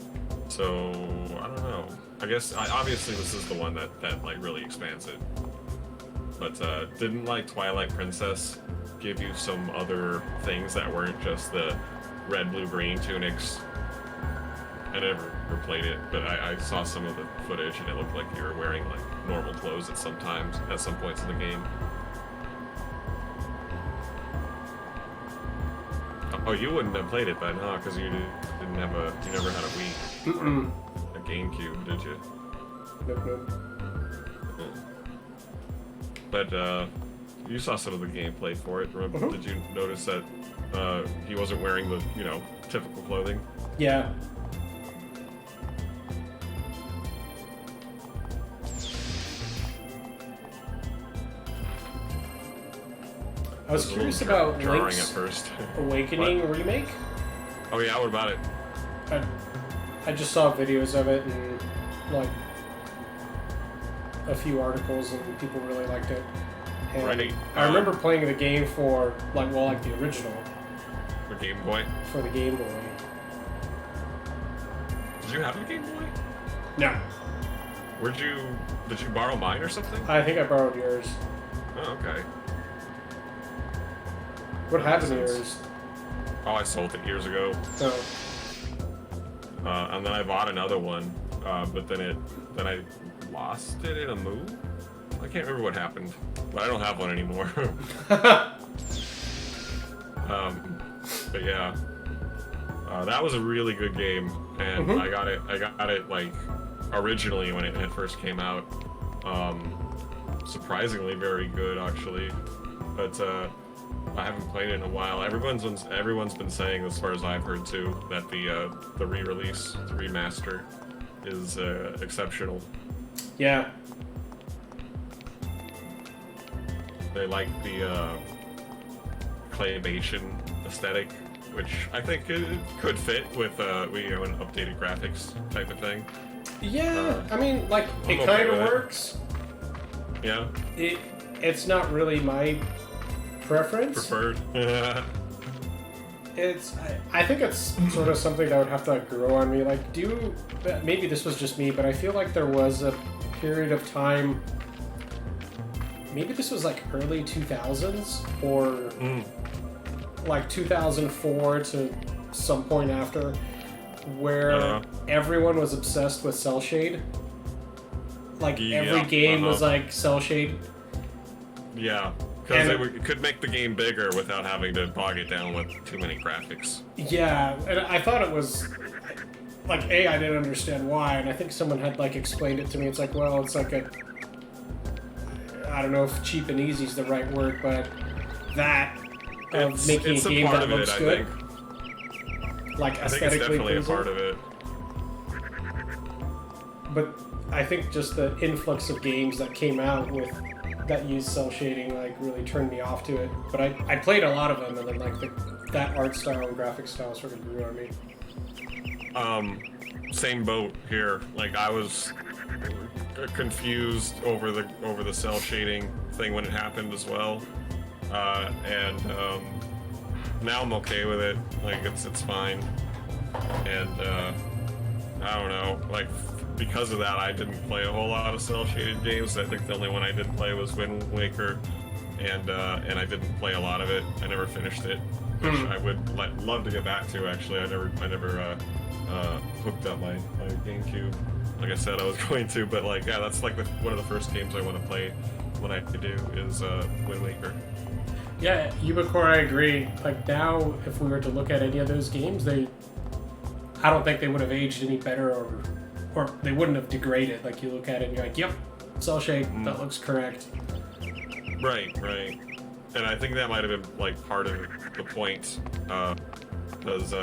[SPEAKER 2] So I don't know. I guess obviously this is the one that like really expands it. But didn't like Twilight Princess give you some other things that weren't just the red, blue, green tunics? I never played it, but I saw some of the footage and it looked like you were wearing like normal clothes at some points in the game. Oh, you wouldn't have played it then, huh? Because you never had a Wii.
[SPEAKER 13] Mm-mm.
[SPEAKER 2] A GameCube, did you?
[SPEAKER 13] Nope.
[SPEAKER 2] But you saw some of the gameplay for it. Remember? Did you notice that he wasn't wearing the typical clothing?
[SPEAKER 13] Yeah. I was curious about Link's
[SPEAKER 2] at first.
[SPEAKER 13] Awakening remake.
[SPEAKER 2] Oh yeah, what about it?
[SPEAKER 13] I just saw videos of it and like a few articles, and people really liked it. And
[SPEAKER 2] Right.
[SPEAKER 13] I remember playing the game for like the original.
[SPEAKER 2] For Game Boy.
[SPEAKER 13] For the Game Boy.
[SPEAKER 2] Did you have a Game Boy?
[SPEAKER 13] No.
[SPEAKER 2] Did you borrow mine or something?
[SPEAKER 13] I think I borrowed yours.
[SPEAKER 2] Oh, okay.
[SPEAKER 13] What happened to yours?
[SPEAKER 2] Oh, I sold it years ago.
[SPEAKER 13] Oh.
[SPEAKER 2] And then I bought another one, but then I lost it in a move. I can't remember what happened, but I don't have one anymore. But yeah, that was a really good game, and I got it like originally when it first came out. Surprisingly very good actually, but I haven't played it in a while. Everyone's been saying, as far as I've heard too, that the re-release, the remaster, is exceptional.
[SPEAKER 13] Yeah.
[SPEAKER 2] They like the claymation aesthetic, which I think it could fit with an updated graphics type of thing.
[SPEAKER 13] Yeah, I mean, like, it
[SPEAKER 2] okay
[SPEAKER 13] kind of
[SPEAKER 2] with it.
[SPEAKER 13] works.
[SPEAKER 2] Yeah.
[SPEAKER 13] It's not really my preference.
[SPEAKER 2] Preferred.
[SPEAKER 13] I think it's sort of something that would have to like, grow on me. Like, maybe this was just me, but I feel like there was a period of time. Maybe this was like early 2000s or like 2004 to some point after, where everyone was obsessed with cell shade. Like every game was like cell shade.
[SPEAKER 2] Yeah, because it could make the game bigger without having to bog it down with too many graphics.
[SPEAKER 13] Yeah, and I thought it was like I didn't understand why, and I think someone had like explained it to me. It's like, well, it's like I don't know if cheap and easy is the right word, but that of making a game that looks good, like aesthetically pleasing.
[SPEAKER 2] It's definitely a part of it.
[SPEAKER 13] But I think just the influx of games that came out with that used cell shading like really turned me off to it. But I played a lot of them, and then like that art style and graphic style sort of grew on me.
[SPEAKER 2] Same boat here. Like I was confused over the cell shading thing when it happened as well, and now I'm okay with it. Like it's fine, and I don't know. Like because of that, I didn't play a whole lot of cell shaded games. I think the only one I did play was Wind Waker, and I didn't play a lot of it. I never finished it, which I would love to get back to. Actually, I never hooked up my GameCube. Like I said, I was going to, but like, yeah, that's like one of the first games I want to play when I do is Wind Waker.
[SPEAKER 13] Yeah, Ubicore, I agree. Like now, if we were to look at any of those games, I don't think they would have aged any better, or they wouldn't have degraded. Like you look at it and you're like, yep, cell shade, that looks correct.
[SPEAKER 2] Right. And I think that might have been like part of the point, because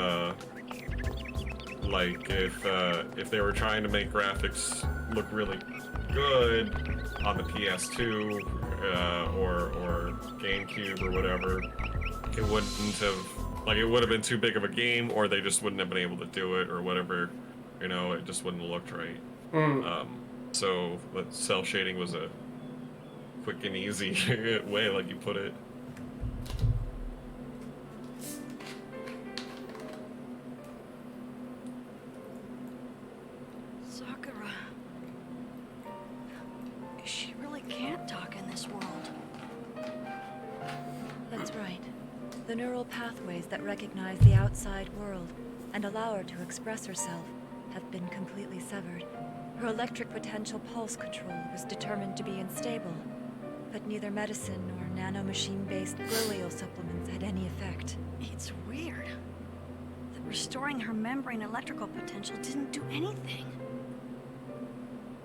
[SPEAKER 2] like if they were trying to make graphics look really good on the PS2 or GameCube or whatever, it wouldn't have, like, it would have been too big of a game, or they just wouldn't have been able to do it or whatever. You know, it just wouldn't have looked right. So cell shading was a quick and easy way, like you put it.
[SPEAKER 5] Sakura. She really can't talk in this world.
[SPEAKER 3] That's right. The neural pathways that recognize the outside world and allow her to express herself have been completely severed. Her electric potential pulse control was determined to be unstable, but neither medicine nor nanomachine-based Glilial supplements had any effect.
[SPEAKER 5] It's weird that restoring her membrane electrical potential didn't do anything.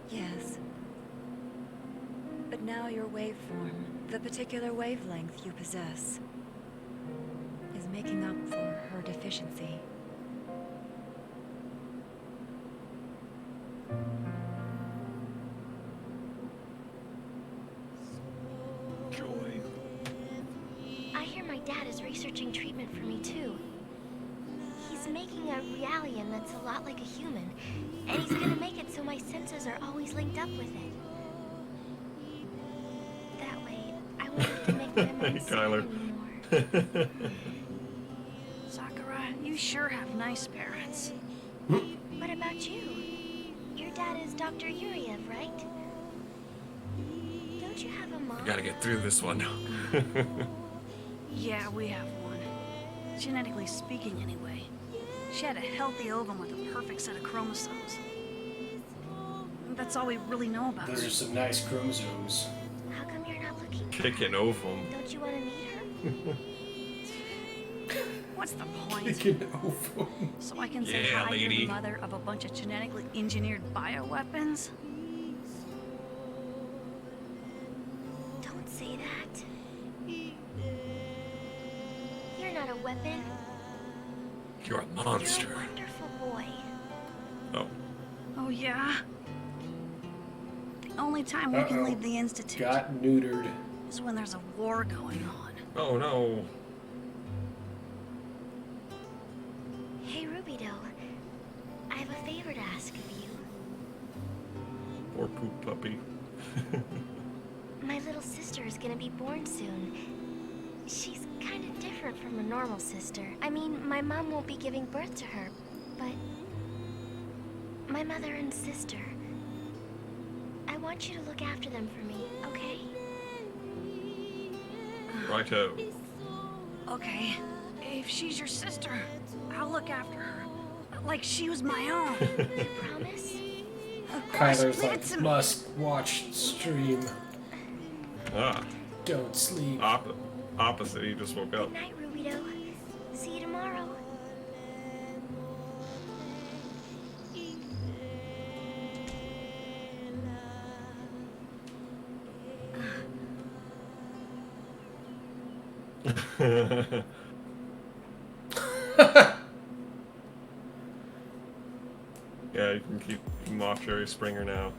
[SPEAKER 3] Yes. But now your waveform, the particular wavelength you possess, is making up for her deficiency.
[SPEAKER 2] Joy.
[SPEAKER 6] I hear my dad is researching treatment for me too. He's making a Realian that's a lot like a human, and he's gonna make it so my senses are always linked up with it. That way, I won't have to make memories
[SPEAKER 2] Tyler.
[SPEAKER 6] anymore.
[SPEAKER 5] Sakura, you sure have nice parents.
[SPEAKER 6] What about you? Your dad is Dr. Yuriev, right? Don't you have a mom?
[SPEAKER 2] Gotta get through this one.
[SPEAKER 5] Yeah, we have one. Genetically speaking, anyway. She had a healthy ovum with a perfect set of chromosomes. That's all we really know about
[SPEAKER 13] Those
[SPEAKER 5] her.
[SPEAKER 13] are some nice chromosomes.
[SPEAKER 6] How come you're not looking?
[SPEAKER 2] Chicken ovum.
[SPEAKER 6] Don't you want to meet her?
[SPEAKER 5] What's the point?
[SPEAKER 13] Chicken ovum.
[SPEAKER 5] So I can say
[SPEAKER 2] Yeah,
[SPEAKER 5] hi to
[SPEAKER 2] lady.
[SPEAKER 5] the mother of a bunch of genetically engineered bioweapons?
[SPEAKER 6] Don't say that. You're not a weapon.
[SPEAKER 2] You're a monster.
[SPEAKER 6] You're a wonderful boy.
[SPEAKER 2] Oh.
[SPEAKER 5] Oh, yeah? The only time we can leave the Institute
[SPEAKER 13] Got neutered.
[SPEAKER 5] is when there's a war going on.
[SPEAKER 2] Oh no.
[SPEAKER 6] Hey, Rubido. I have a favor to ask of you.
[SPEAKER 2] Poor poop puppy.
[SPEAKER 6] My little sister is gonna be born soon. She's kind of different from a normal sister. I mean, my mom won't be giving birth to her, but my mother and sister. I want you to look after them for me, okay?
[SPEAKER 2] Righto.
[SPEAKER 5] Okay, if she's your sister, I'll look after her. Like she was my own.
[SPEAKER 6] You promise?
[SPEAKER 5] Of course,
[SPEAKER 13] Kyler's
[SPEAKER 5] leave it
[SPEAKER 13] like,
[SPEAKER 5] to me.
[SPEAKER 13] must watch stream.
[SPEAKER 2] Ah.
[SPEAKER 13] Don't sleep.
[SPEAKER 2] Opposite, he just woke up.
[SPEAKER 6] Good night, Rubido. See you tomorrow.
[SPEAKER 2] Yeah, you can keep him off Jerry Springer now.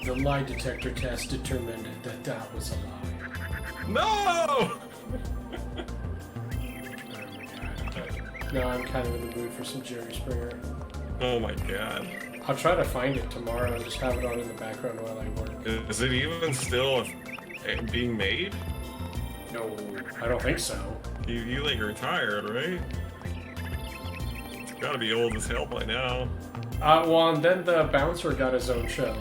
[SPEAKER 13] The lie detector test determined that that was a lie.
[SPEAKER 2] No!
[SPEAKER 13] No, I'm kind of in the mood for some Jerry Springer.
[SPEAKER 2] Oh my god.
[SPEAKER 13] I'll try to find it tomorrow and just have it on in the background while I work.
[SPEAKER 2] Is it even still being made?
[SPEAKER 13] No, I don't think so.
[SPEAKER 2] You like retired, right? It's gotta be old as hell by now.
[SPEAKER 13] Well, and then the bouncer got his own show.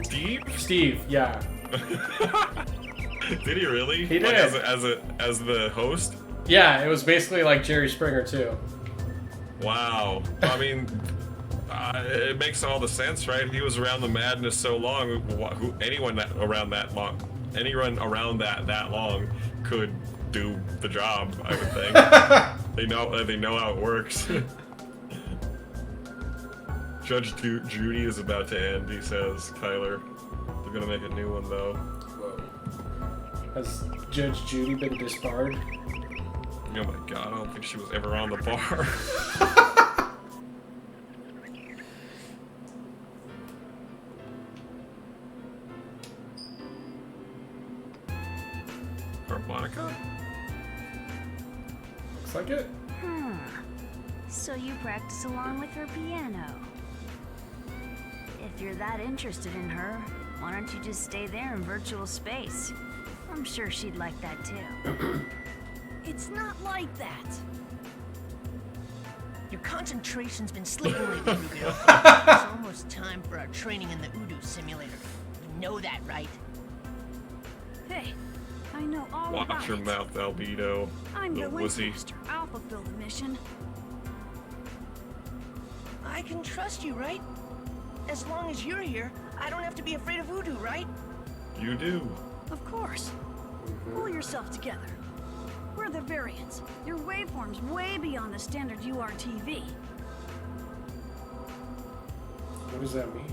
[SPEAKER 2] Steve?
[SPEAKER 13] Steve, yeah.
[SPEAKER 2] Did he really?
[SPEAKER 13] He did.
[SPEAKER 2] Like as the host?
[SPEAKER 13] Yeah, it was basically like Jerry Springer too.
[SPEAKER 2] Wow. I mean, it makes all the sense, right? He was around the madness so long. Anyone around that long could do the job. I would think. They know how it works. Judge Judy is about to end. He says, Kyler. They're gonna make a new one though.
[SPEAKER 13] Whoa. Has Judge Judy been disbarred?
[SPEAKER 2] Oh my god! I don't think she was ever on the bar. Harmonica?
[SPEAKER 13] Looks like it.
[SPEAKER 5] So you practice along with her piano. If you're that interested in her, why don't you just stay there in virtual space? I'm sure she'd like that too.
[SPEAKER 8] It's not like that. Your concentration's been slipping lately, Rubio. It's almost time for our training in the Udu simulator. You know that, right?
[SPEAKER 5] Hey, I know all about
[SPEAKER 2] Watch your
[SPEAKER 5] it.
[SPEAKER 2] mouth, Albedo.
[SPEAKER 5] I'm the
[SPEAKER 2] Little wussy.
[SPEAKER 5] Wingmaster. I'll fulfill the mission.
[SPEAKER 8] I can trust you, right? As long as you're here, I don't have to be afraid of Udu, right?
[SPEAKER 2] You do.
[SPEAKER 5] Of course. Pull yourself together. We're the variants. Your waveform's way beyond the standard URTV.
[SPEAKER 13] What does that mean?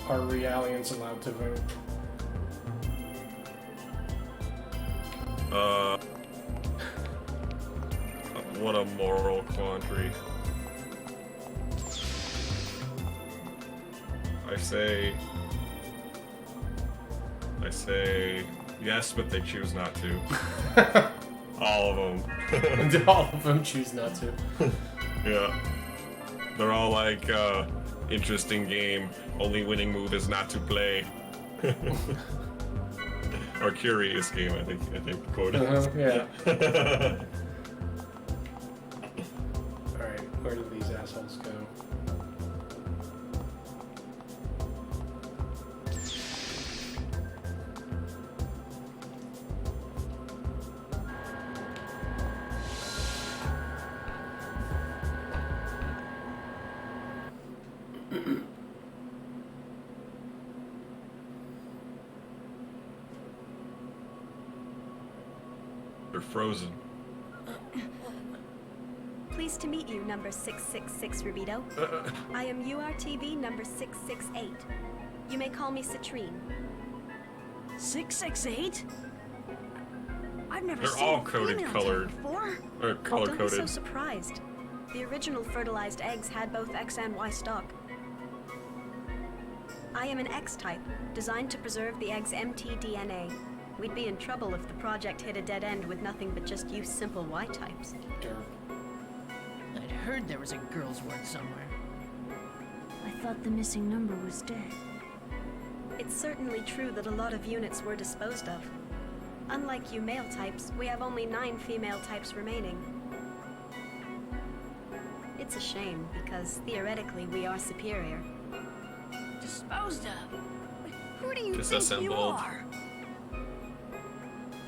[SPEAKER 13] Are Realians allowed to vote?
[SPEAKER 2] What a moral quandary. I say yes, but they choose not to. All of them.
[SPEAKER 13] All of them choose not to.
[SPEAKER 2] Yeah. They're all like, interesting game. Only winning move is not to play. Or curious game, I think quoted.
[SPEAKER 13] Yeah. Alright, where do these assholes go?
[SPEAKER 2] They're frozen.
[SPEAKER 12] Pleased to meet you, number 666 Rubito. I am URTV number 668. You may call me Citrine.
[SPEAKER 5] 668? I've never
[SPEAKER 2] They're
[SPEAKER 5] seen
[SPEAKER 2] all
[SPEAKER 5] a
[SPEAKER 2] coded
[SPEAKER 5] female
[SPEAKER 2] colored.
[SPEAKER 5] type before.
[SPEAKER 2] Or color
[SPEAKER 12] Don't be so
[SPEAKER 2] coded.
[SPEAKER 12] surprised. The original fertilized eggs had both X and Y stock. I am an X-type, designed to preserve the egg's mtDNA. We'd be in trouble if the project hit a dead end with nothing but just use simple Y-types.
[SPEAKER 18] I'd heard there was a girl's word somewhere.
[SPEAKER 5] I thought the missing number was dead.
[SPEAKER 12] It's certainly true that a lot of units were disposed of. Unlike you male types, we have only 9 female types remaining. It's a shame, because theoretically we are superior.
[SPEAKER 5] Disposed of? Who do you think you
[SPEAKER 2] Disassembled.
[SPEAKER 5] are?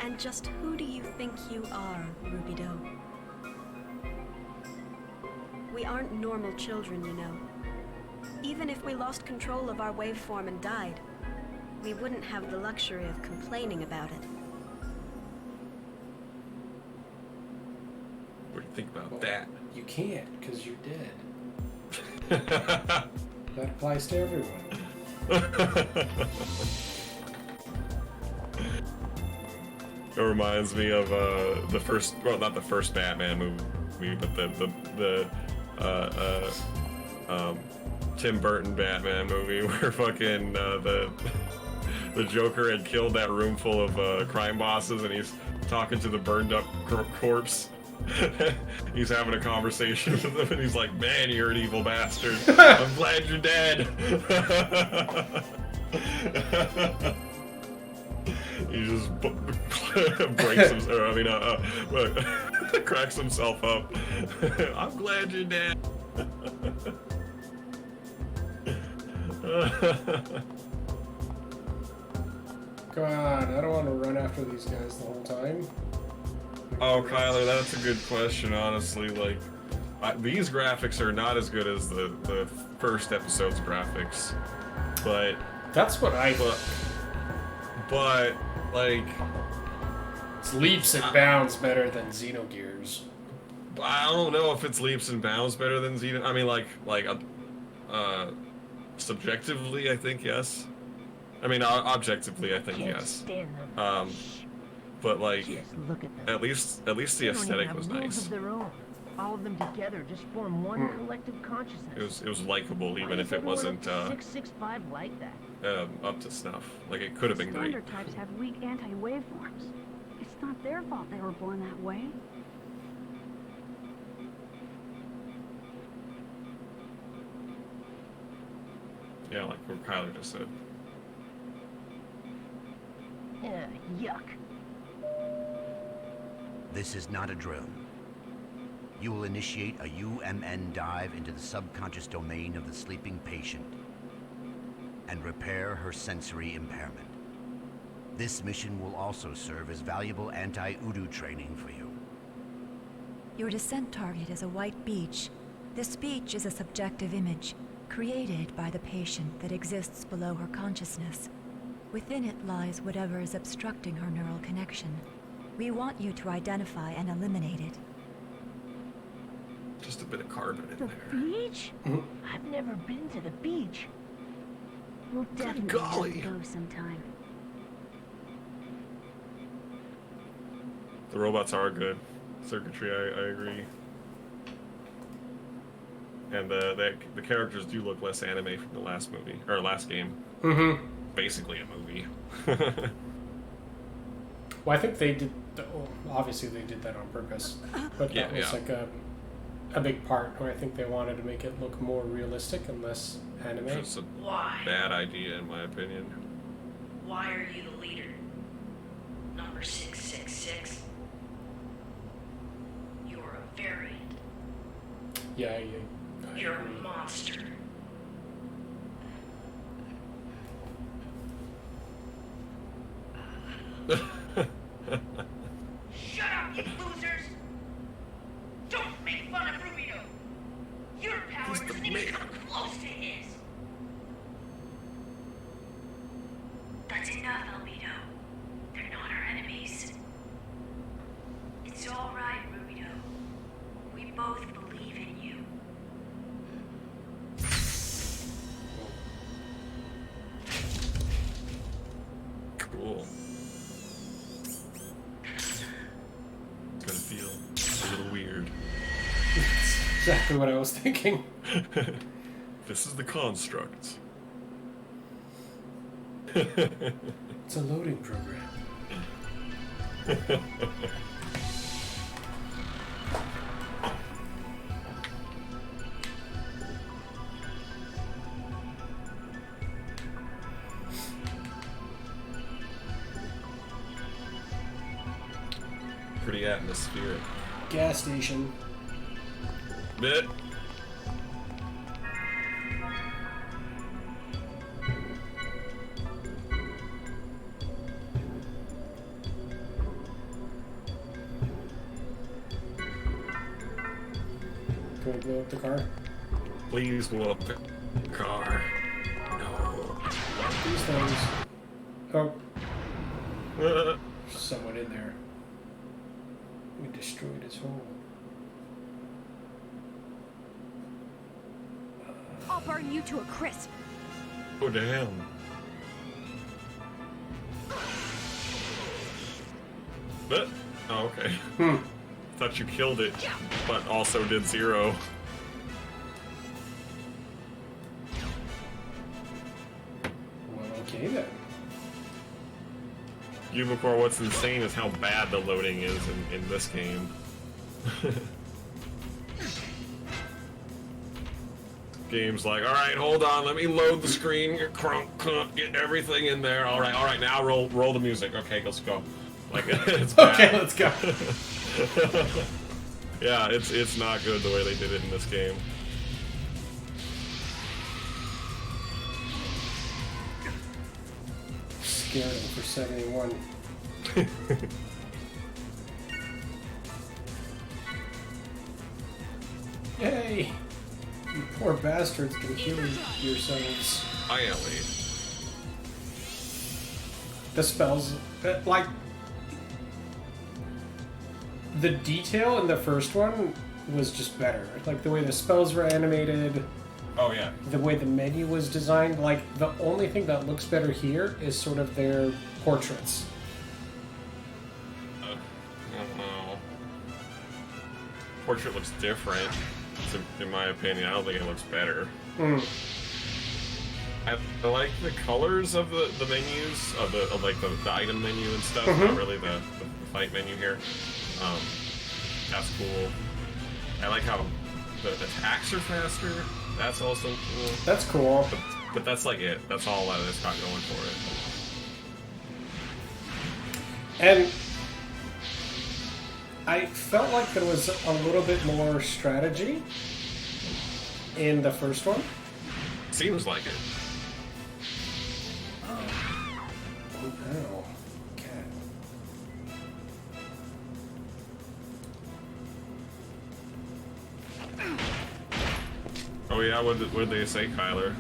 [SPEAKER 12] And just who do you think you are, Rubido? We aren't normal children, you know. Even if we lost control of our waveform and died, we wouldn't have the luxury of complaining about it.
[SPEAKER 2] What do you think about that?
[SPEAKER 13] You can't, because you're dead. That applies to everyone.
[SPEAKER 2] It reminds me of the first, well, not the first Batman movie, but the Tim Burton Batman movie where fucking the Joker had killed that room full of crime bosses, and he's talking to the burned up corpse. He's having a conversation with him, and he's like, "Man, you're an evil bastard. I'm glad you're dead." He just breaks himself, or I mean, cracks himself up. I'm glad you're dead.
[SPEAKER 13] Come on, I don't want to run after these guys the whole time.
[SPEAKER 2] Oh, Kyler, that's a good question, honestly. Like, these graphics are not as good as the first episode's graphics, but...
[SPEAKER 13] That's what I...
[SPEAKER 2] But, like...
[SPEAKER 13] It's leaps and bounds better than Xenogears.
[SPEAKER 2] I don't know if it's leaps and bounds better than Xeno... I mean, subjectively, I think yes. I mean, objectively, I think yes. But like, at least the aesthetic was nice.
[SPEAKER 8] All of them together just form one collective consciousness.
[SPEAKER 2] It was likable, even if it wasn't
[SPEAKER 8] 665 like that.
[SPEAKER 2] up to snuff. Like, it could have been great.
[SPEAKER 8] Standard types have weak anti-waveforms. It's not their fault they were born that way.
[SPEAKER 2] Yeah, like what Kyler just said.
[SPEAKER 8] Yuck.
[SPEAKER 21] This is not a drill. You will initiate a UMN dive into the subconscious domain of the sleeping patient and repair her sensory impairment. This mission will also serve as valuable anti-Udu training for you.
[SPEAKER 3] Your descent target is a white beach. This beach is a subjective image, created by the patient that exists below her consciousness. Within it lies whatever is obstructing her neural connection. We want you to identify and eliminate it.
[SPEAKER 2] Just a bit of carbon in
[SPEAKER 8] The
[SPEAKER 2] there.
[SPEAKER 8] beach? I've never been to the beach. We'll definitely
[SPEAKER 2] golly.
[SPEAKER 8] have to go sometime.
[SPEAKER 2] The robots are good. Circuitry, I agree. and the characters do look less anime from the last movie or last game.
[SPEAKER 13] Mm-hmm.
[SPEAKER 2] Basically a movie.
[SPEAKER 13] Well, I think they did. Well, obviously, they did that on purpose, but that was like a big part where I think they wanted to make it look more realistic and less anime.
[SPEAKER 2] It's a bad idea, in my opinion.
[SPEAKER 10] Why are you the leader? Number 666. You're a variant.
[SPEAKER 13] Yeah,
[SPEAKER 10] You're a monster. Shut up, you losers! Don't make fun of Rubio! Your power doesn't even come close to his!
[SPEAKER 20] That's enough, Albedo. They're not our enemies. It's all right, Rubio. We both believe in you.
[SPEAKER 2] Cool. It's gonna feel a little weird.
[SPEAKER 13] That's exactly what I was thinking.
[SPEAKER 2] This is the construct.
[SPEAKER 13] It's a loading program.
[SPEAKER 2] Pretty atmospheric.
[SPEAKER 13] Gas station.
[SPEAKER 2] Bit.
[SPEAKER 13] Can we blow up the car?
[SPEAKER 2] Please blow up the car. No.
[SPEAKER 13] These things. Oh. There's someone in there. We destroyed his home.
[SPEAKER 8] I'll burn you to a crisp.
[SPEAKER 2] Oh, damn. But, oh, okay. Thought you killed it, but also did 0.
[SPEAKER 13] Well, okay then.
[SPEAKER 2] Unicorn, what's insane is how bad the loading is in this game. Game's like, alright, hold on, let me load the screen, get everything in there. Alright, now roll the music. Okay, let's go. Like, it's bad.
[SPEAKER 13] Okay, let's go.
[SPEAKER 2] Yeah, it's not good the way they did it in this game.
[SPEAKER 13] Scared him for 71. Yay! You poor bastards can heal yourselves.
[SPEAKER 2] Finally.
[SPEAKER 13] The spells, like, the detail in the first one was just better. Like the way the spells were animated.
[SPEAKER 2] Oh yeah.
[SPEAKER 13] The way the menu was designed. Like the only thing that looks better here is sort of their portraits.
[SPEAKER 2] I don't know. Portrait looks different, in my opinion. I don't think it looks better. I like the colors of the menus, of the item menu and stuff. Not really the fight menu here. That's cool. I like how the attacks are faster. That's also cool.
[SPEAKER 13] That's cool.
[SPEAKER 2] But that's like it. That's all that it's got going for it.
[SPEAKER 13] And I felt like there was a little bit more strategy in the first one.
[SPEAKER 2] Seems like it.
[SPEAKER 13] Oh no. Cat.
[SPEAKER 2] Oh yeah, what did they say, Kyler?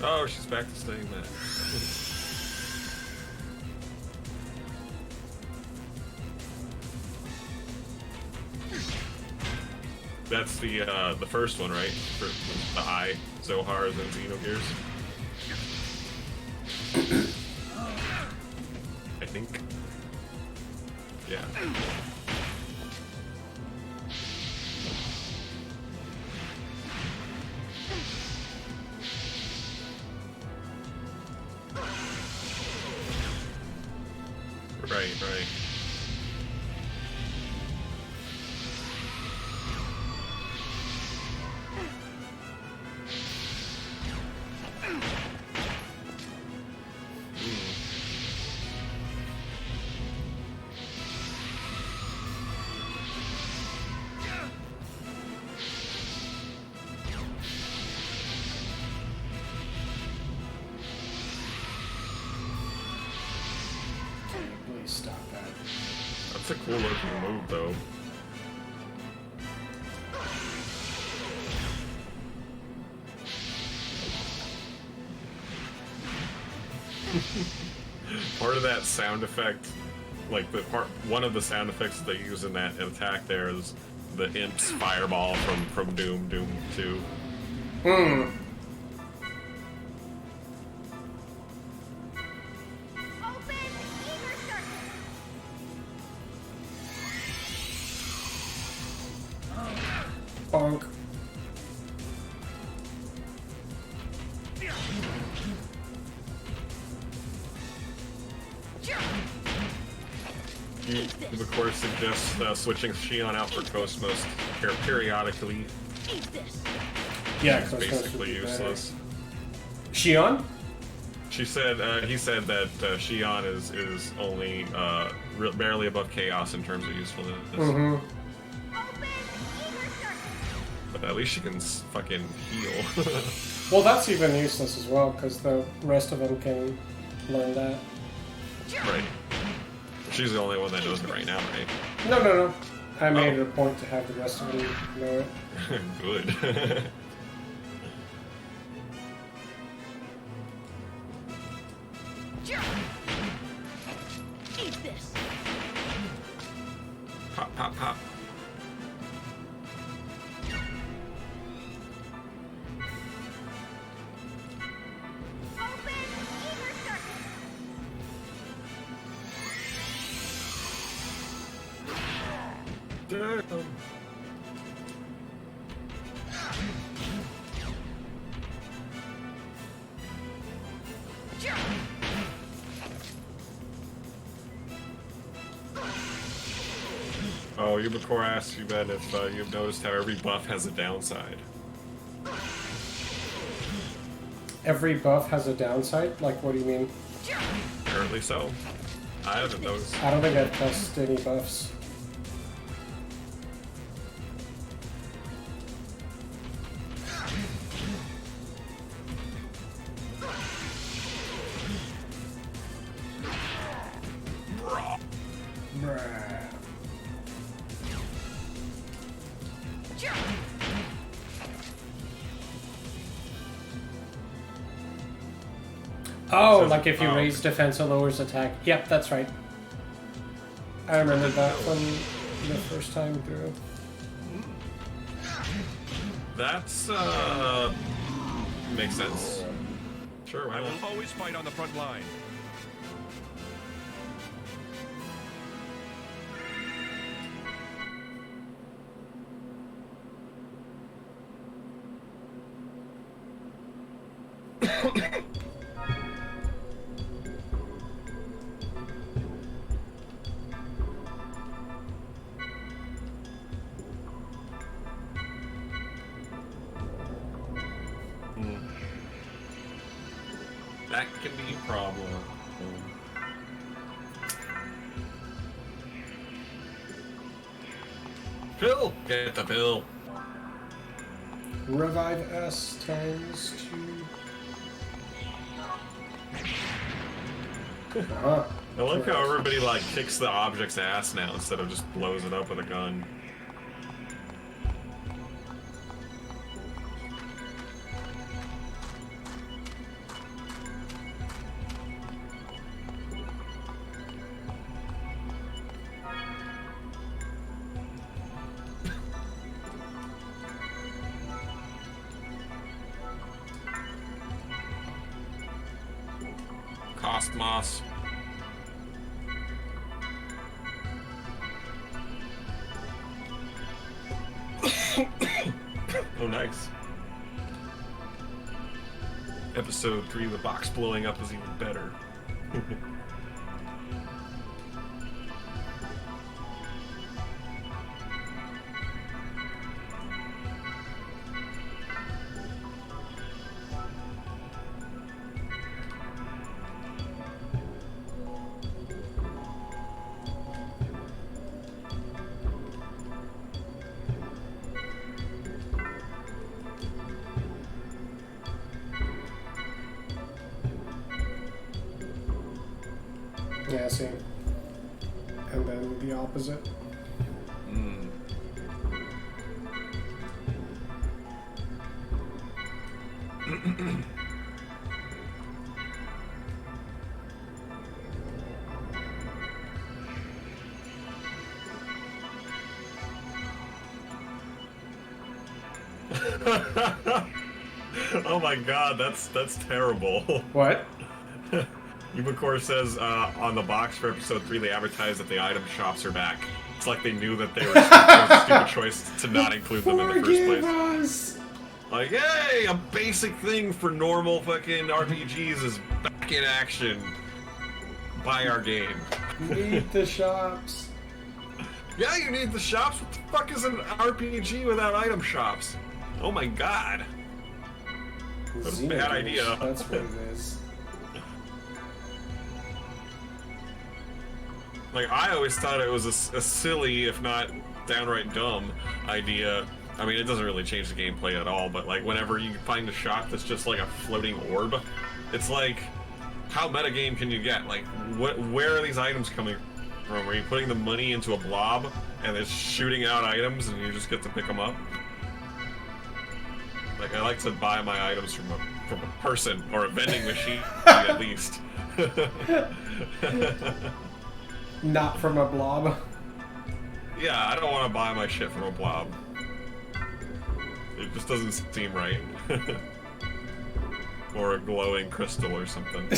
[SPEAKER 2] Oh, she's back to saying that. That's the first one, right? For the Eye, Zohars, and Xenogears. I think. Yeah. Right.
[SPEAKER 13] Please stop that.
[SPEAKER 2] That's a cool looking move, though. Part of that sound effect, like one of the sound effects that they use in that attack there is the Imp's fireball from Doom 2.
[SPEAKER 13] Bonk.
[SPEAKER 2] He, of course, suggests switching Shion out for Cosmos periodically.
[SPEAKER 13] Yeah,
[SPEAKER 2] it's
[SPEAKER 13] Cosmos
[SPEAKER 2] basically useless.
[SPEAKER 13] Shion?
[SPEAKER 2] He said that Shion is only barely above Chaos in terms of usefulness.
[SPEAKER 13] Mm-hmm.
[SPEAKER 2] But at least she can fucking heal.
[SPEAKER 13] Well, that's even useless as well, because the rest of them can learn that.
[SPEAKER 2] Right. She's the only one that knows it right now, right?
[SPEAKER 13] No. I made it a point to have the rest of them know it.
[SPEAKER 2] Good.
[SPEAKER 8] Eat this.
[SPEAKER 2] Pop. Oh, Yubakor asked you, Ben, if you've noticed how every buff has a downside.
[SPEAKER 13] Every buff has a downside? Like, what do you mean?
[SPEAKER 2] Apparently so. I haven't noticed.
[SPEAKER 13] I don't think I've tested any buffs. Oh, like if you raise defense, it lowers attack. Yep, that's right. I remember that from the first time through.
[SPEAKER 2] That's, makes sense. Sure, why
[SPEAKER 7] I will
[SPEAKER 2] not?
[SPEAKER 7] always fight on the front line.
[SPEAKER 2] That can be a problem. Pill! Get the pill.
[SPEAKER 13] Revive S times 2.
[SPEAKER 2] I like how everybody like kicks the object's ass now instead of just blows it up with a gun. Cosmos. Oh, nice. Episode 3, the box blowing up is even better.
[SPEAKER 13] Yeah, see. And then the opposite.
[SPEAKER 2] Mm. Oh my god, that's terrible.
[SPEAKER 13] What?
[SPEAKER 2] Ubicore says on the box for episode 3 they advertised that the item shops are back. It's like they knew that they were a stupid choice to not include them in the first place.
[SPEAKER 13] Us.
[SPEAKER 2] Like, hey, a basic thing for normal fucking RPGs is back in action. Buy our game.
[SPEAKER 13] Need the shops.
[SPEAKER 2] Yeah, you need the shops. What the fuck is an RPG without item shops? Oh my god. That's a bad idea.
[SPEAKER 13] That's what it is.
[SPEAKER 2] Like, I always thought it was a silly, if not downright dumb, idea. I mean, it doesn't really change the gameplay at all, but like, whenever you find a shop that's just like a floating orb, it's like, how metagame can you get? Like, where are these items coming from? Are you putting the money into a blob, and it's shooting out items, and you just get to pick them up? Like, I like to buy my items from a person, or a vending machine, at least.
[SPEAKER 13] Not from a blob.
[SPEAKER 2] Yeah, I don't want to buy my shit from a blob. It just doesn't seem right. Or a glowing crystal or something.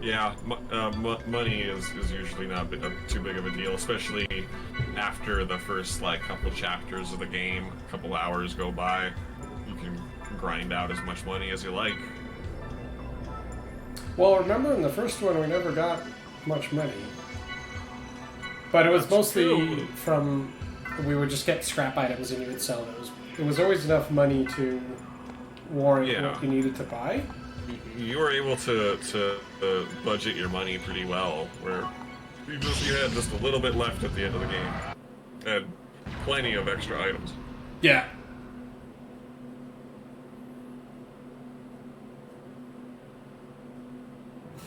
[SPEAKER 2] Yeah, money is usually not too big of a deal, especially after the first like couple chapters of the game, a couple hours go by. You can grind out as much money as you like.
[SPEAKER 13] Well, remember in the first one we never got much money. But it was mostly from, we would just get scrap items and you would sell those. It was always enough money to warrant what you needed to buy.
[SPEAKER 2] You were able to budget your money pretty well, where you had just a little bit left at the end of the game. And plenty of extra items.
[SPEAKER 13] Yeah.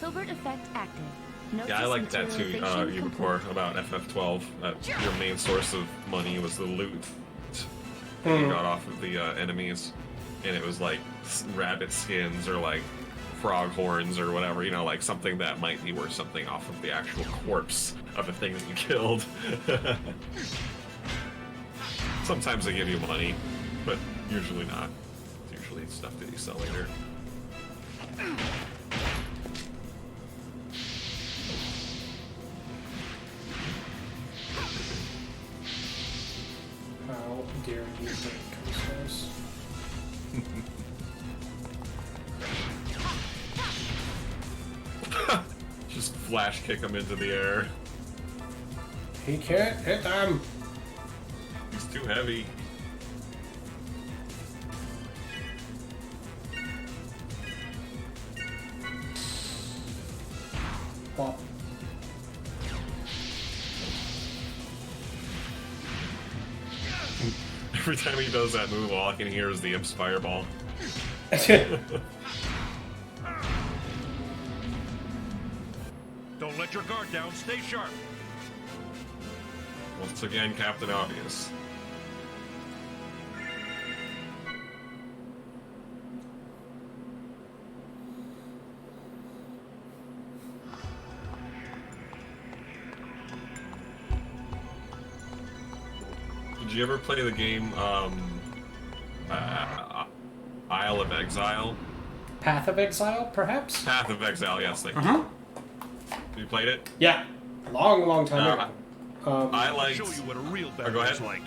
[SPEAKER 7] Filbert effect active. Note
[SPEAKER 2] Yeah, I
[SPEAKER 7] to
[SPEAKER 2] like that too,
[SPEAKER 7] materialization
[SPEAKER 2] Ubicore, about FF12. That your main source of money was the loot that you got off of the enemies. And it was like rabbit skins or like frog horns or whatever, you know, like something that might be worth something off of the actual corpse of the thing that you killed. Sometimes they give you money, but usually not. It's usually stuff that you sell later.
[SPEAKER 13] How dare you break Cosmos?
[SPEAKER 2] Just flash kick him into the air.
[SPEAKER 13] He can't hit them.
[SPEAKER 2] He's too heavy.
[SPEAKER 13] Pop.
[SPEAKER 2] Every time he does that move, all I can hear is the Imp's fireball.
[SPEAKER 16] Don't let your guard down. Stay sharp.
[SPEAKER 2] Once again, Captain Obvious. Did you ever play the game Isle of Exile?
[SPEAKER 13] Path of Exile, perhaps?
[SPEAKER 2] Path of Exile, yes, thank you.
[SPEAKER 13] Uh-huh.
[SPEAKER 2] You played it?
[SPEAKER 13] Yeah. Long time ago.
[SPEAKER 2] I liked...
[SPEAKER 4] Show you what a real
[SPEAKER 2] go
[SPEAKER 4] battle
[SPEAKER 2] ahead.
[SPEAKER 4] is like.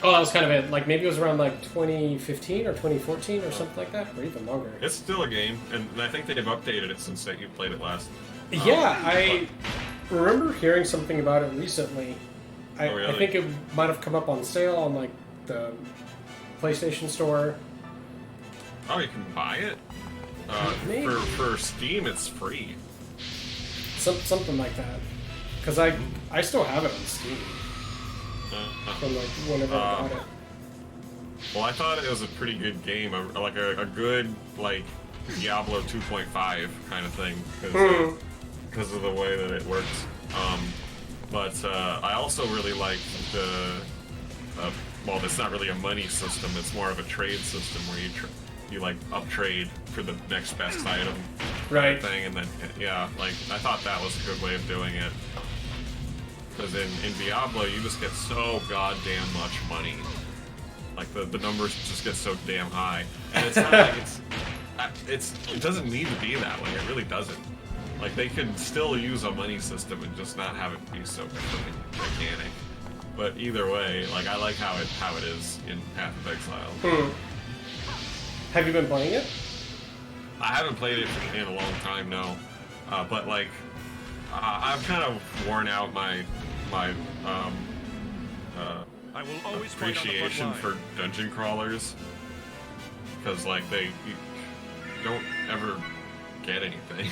[SPEAKER 13] Oh, that was kind of it. Like, maybe it was around, like, 2015 or 2014 or something like that, or even longer.
[SPEAKER 2] It's still a game, and I think they've updated it since you played it last.
[SPEAKER 13] Yeah, I remember hearing something about it recently.
[SPEAKER 2] Oh, really?
[SPEAKER 13] I think it might have come up on sale on, like, the PlayStation Store.
[SPEAKER 2] Oh, you can buy it?
[SPEAKER 13] Maybe.
[SPEAKER 2] For Steam, it's free.
[SPEAKER 13] Something like that. Because I still have it on Steam. From, like, whenever I got it.
[SPEAKER 2] Well, I thought it was a pretty good game. Like a good, like, Diablo 2.5 kind of thing. Because of the way that it works. But I also really liked the... well, it's not really a money system. It's more of a trade system where you like uptrade for the next best item,
[SPEAKER 13] right?
[SPEAKER 2] Thing, and then yeah, like I thought that was a good way of doing it. Because in Diablo, you just get so goddamn much money. Like the numbers just get so damn high, and it's not like it doesn't need to be that way. It really doesn't. Like they could still use a money system and just not have it be so fucking gigantic. But either way, like I like how it is in Path of Exile.
[SPEAKER 13] Have you been playing it?
[SPEAKER 2] I haven't played it in a long time, no. But like, I've kind of worn out my
[SPEAKER 4] I will always
[SPEAKER 2] appreciation for dungeon crawlers, because like you don't ever get anything.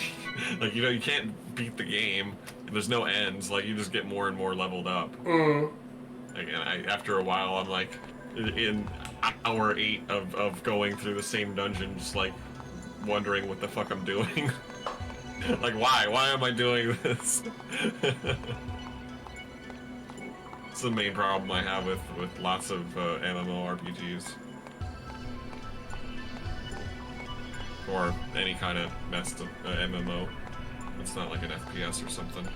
[SPEAKER 2] Like you can't beat the game. There's no ends. Like you just get more and more leveled up. Like, and after a while, I'm like in hour 8 of going through the same dungeon, just like wondering what the fuck I'm doing. Like why am I doing this? It's the main problem I have with lots of MMORPGs. Or any kind of messed MMO. It's not like an FPS or something.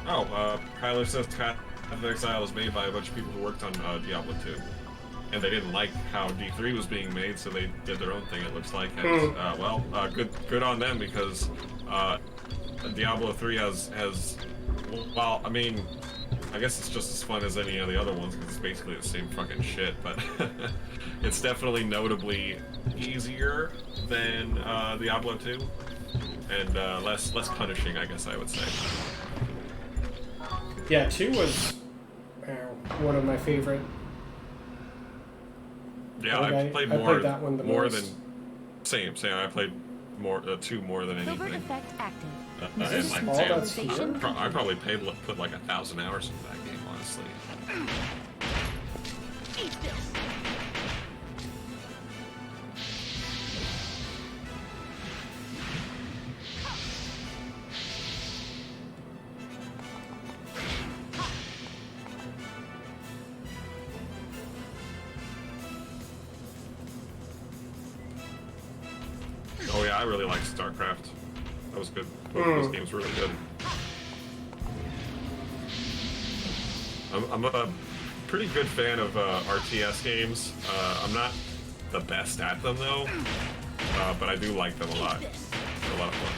[SPEAKER 2] Oh, Kyler says Path of Exile was made by a bunch of people who worked on Diablo 2. And they didn't like how D3 was being made, so they did their own thing, it looks like. And, well, good on them, because Diablo 3 has... Well, I mean, I guess it's just as fun as any of the other ones, because it's basically the same fucking shit, but it's definitely notably easier than Diablo 2, and less punishing, I guess I would say.
[SPEAKER 13] Yeah, 2 was one of my favorite.
[SPEAKER 2] Yeah, I played more
[SPEAKER 13] that one the
[SPEAKER 2] more
[SPEAKER 13] most.
[SPEAKER 2] than same. I played more 2 more than anything.
[SPEAKER 7] Covert effect active.
[SPEAKER 2] And like,
[SPEAKER 13] all
[SPEAKER 2] damn,
[SPEAKER 13] that's here?
[SPEAKER 2] I probably put like 1,000 hours into that game, honestly.
[SPEAKER 8] Eat this.
[SPEAKER 2] Oh yeah, I really like StarCraft. That was good. Both of those games were really good. I'm a pretty good fan of RTS games. I'm not the best at them though, but I do like them a lot. They're a lot of fun.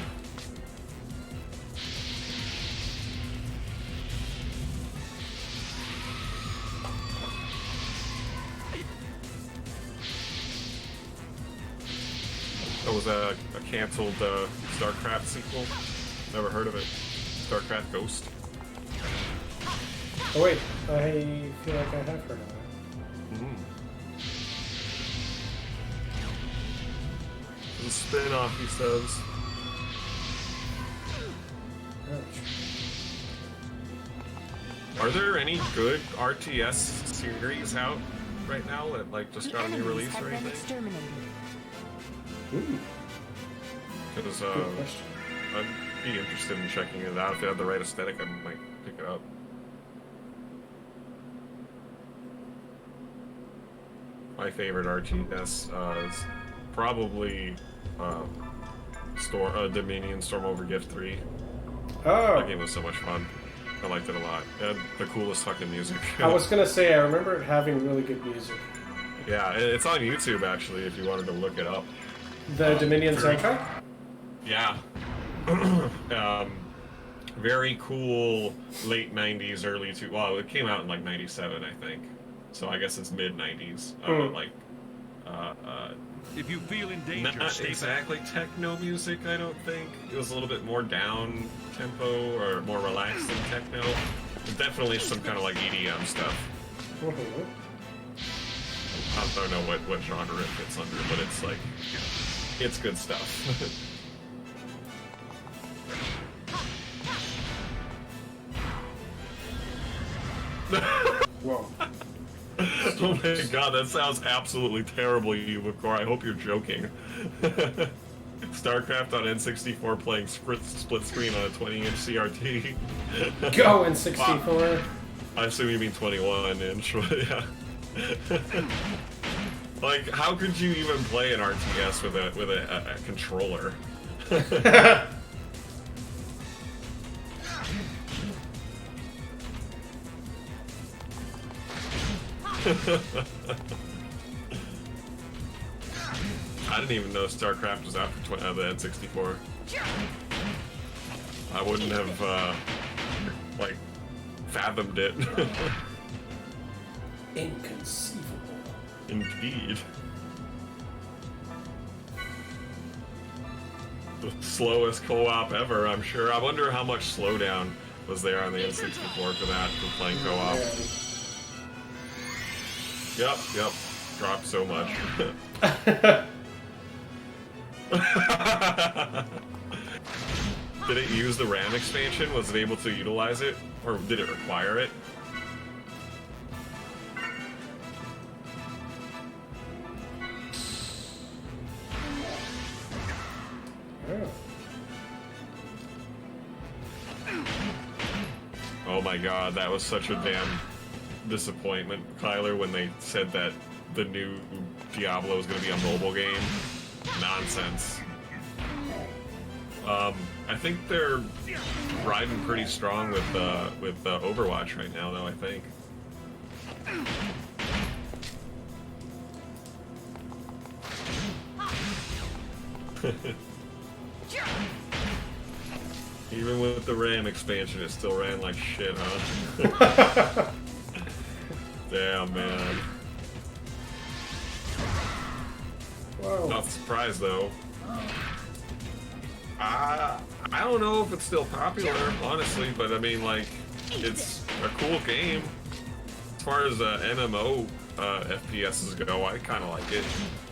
[SPEAKER 2] That was a canceled StarCraft sequel. Never heard of it. StarCraft Ghost.
[SPEAKER 13] Oh wait, I feel like I have heard of that.
[SPEAKER 2] The spin-off, he says. Are there any good RTS series out right now that like just got a new release or anything? Because I'd be interested in checking it out. If it had the right aesthetic, I might pick it up. My favorite RTS is probably Dominion Storm Over Gift 3.
[SPEAKER 13] Oh.
[SPEAKER 2] That game was so much fun. I liked it a lot. It had the coolest fucking music.
[SPEAKER 13] I was gonna say, I remember it having really good music.
[SPEAKER 2] Yeah, it's on YouTube actually if you wanted to look it up.
[SPEAKER 13] The Dominion soundtrack?
[SPEAKER 2] Yeah. Very cool late 90s, well, it came out in like 97, I think. So I guess it's mid 90s.
[SPEAKER 1] If you feel in danger,
[SPEAKER 2] not
[SPEAKER 1] stay
[SPEAKER 2] exactly techno music, I don't think. It was a little bit more down tempo or more relaxed than techno. But definitely some kind of like EDM stuff. I don't know what genre it fits under, but it's like, it's good stuff.
[SPEAKER 13] Whoa.
[SPEAKER 2] Oh my god, that sounds absolutely terrible, Yubicor. I hope you're joking. StarCraft on N64 playing split screen on a 20-inch CRT.
[SPEAKER 13] Go N64.
[SPEAKER 2] I assume you mean 21-inch, but yeah. Like, how could you even play an RTS with a controller? I didn't even know StarCraft was after the N64. I wouldn't have, like, fathomed it.
[SPEAKER 13] Inconceivable.
[SPEAKER 2] Indeed. The slowest co-op ever, I'm sure. I wonder how much slowdown was there on the N64 for that, for playing co-op. Yep. Dropped so much. Did it use the RAM expansion? Was it able to utilize it? Or did it require it? Oh my god, that was such a damn disappointment, Kyler, when they said that the new Diablo was going to be a mobile game. Nonsense. I think they're riding pretty strong with Overwatch right now, though, I think. Even with the RAM expansion, it still ran like shit, huh? Damn, man.
[SPEAKER 13] Whoa.
[SPEAKER 2] Not surprised, though. I don't know if it's still popular, honestly, but I mean, like, it's a cool game. As far as MMO FPSs go, I kind of like it.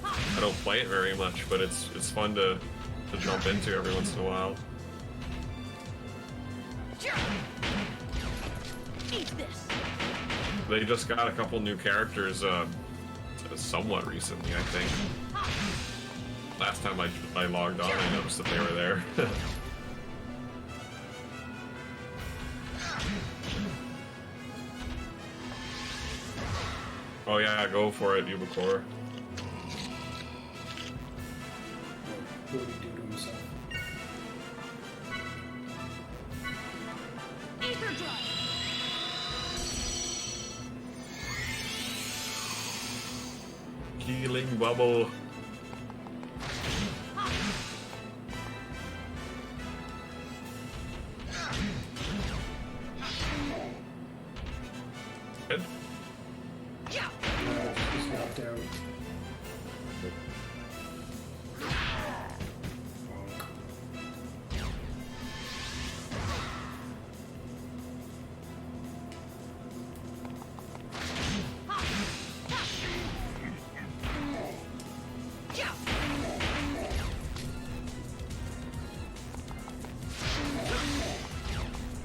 [SPEAKER 2] I don't play it very much, but it's fun to jump into every once in a while.
[SPEAKER 8] Eat this.
[SPEAKER 2] They just got a couple new characters somewhat recently, I think. Last time I logged on, I noticed that they were there. Oh yeah, go for it, Ubicore.
[SPEAKER 13] What did he do to himself?
[SPEAKER 8] Ether drive.
[SPEAKER 2] Healing bubble. Good.
[SPEAKER 13] He's knocked out.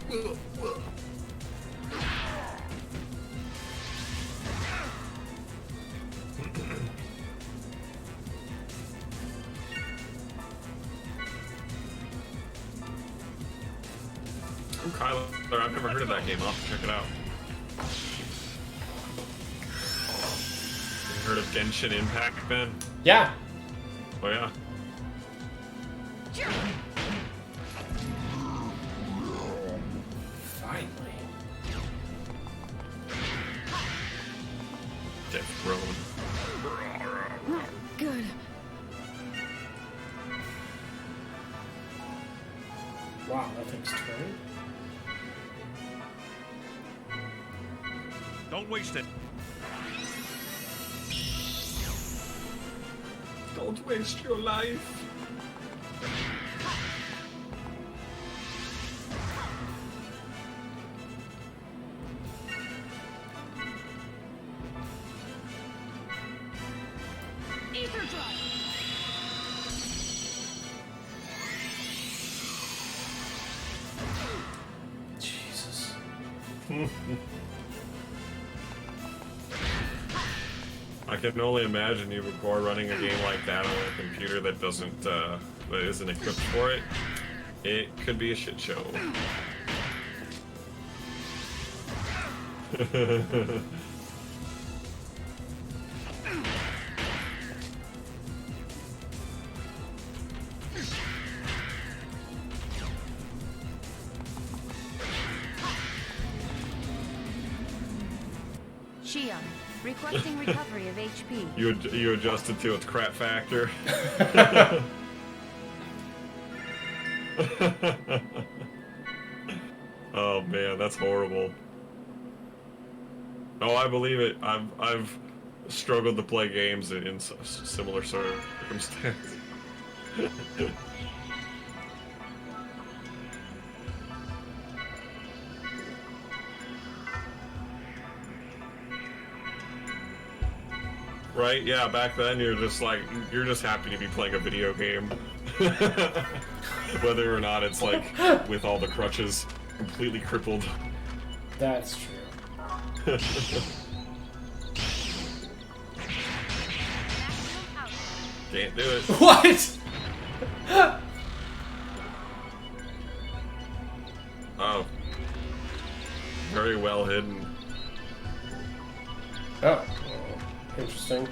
[SPEAKER 2] Ooh, Kyler, I've never heard of that game. I'll have to check it out. You heard of Genshin Impact, Ben?
[SPEAKER 13] Yeah.
[SPEAKER 2] Oh yeah.
[SPEAKER 13] Finally.
[SPEAKER 2] groan.
[SPEAKER 5] Good.
[SPEAKER 13] Wow, that takes 20.
[SPEAKER 16] Don't waste it.
[SPEAKER 2] Don't waste your life.
[SPEAKER 8] Ether drive.
[SPEAKER 13] Jesus.
[SPEAKER 2] I can only imagine you before running a game like that on a computer that doesn't, that isn't equipped for it. It could be a shit show.
[SPEAKER 7] Shion, requesting recovery of HP.
[SPEAKER 2] You adjusted to its crap factor. Oh man, that's horrible. Oh, I believe it. I've struggled to play games in similar circumstances. Right? Yeah, back then you're just like, you're just happy to be playing a video game. Whether or not it's like with all the crutches completely crippled.
[SPEAKER 13] That's true.
[SPEAKER 2] Can't do it.
[SPEAKER 13] What?
[SPEAKER 2] Oh. Very well hidden.
[SPEAKER 13] Oh. Interesting.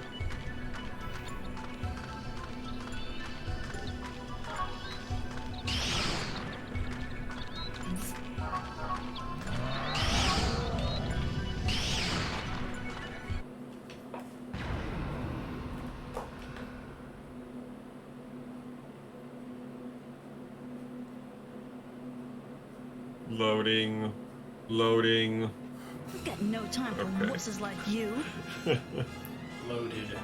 [SPEAKER 2] Loading. Loading.
[SPEAKER 5] We've got no time for
[SPEAKER 2] Okay.
[SPEAKER 5] wusses like you.
[SPEAKER 13] Loaded.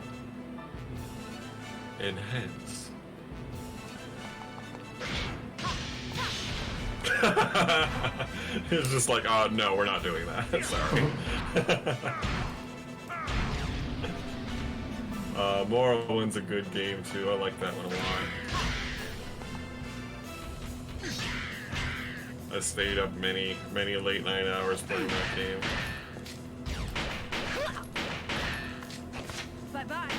[SPEAKER 2] Enhance. It's just like, oh no, we're not doing that. Sorry. Morrowind's a good game too. I like that one a lot. I stayed up many late night hours playing that game.
[SPEAKER 8] Bye-bye.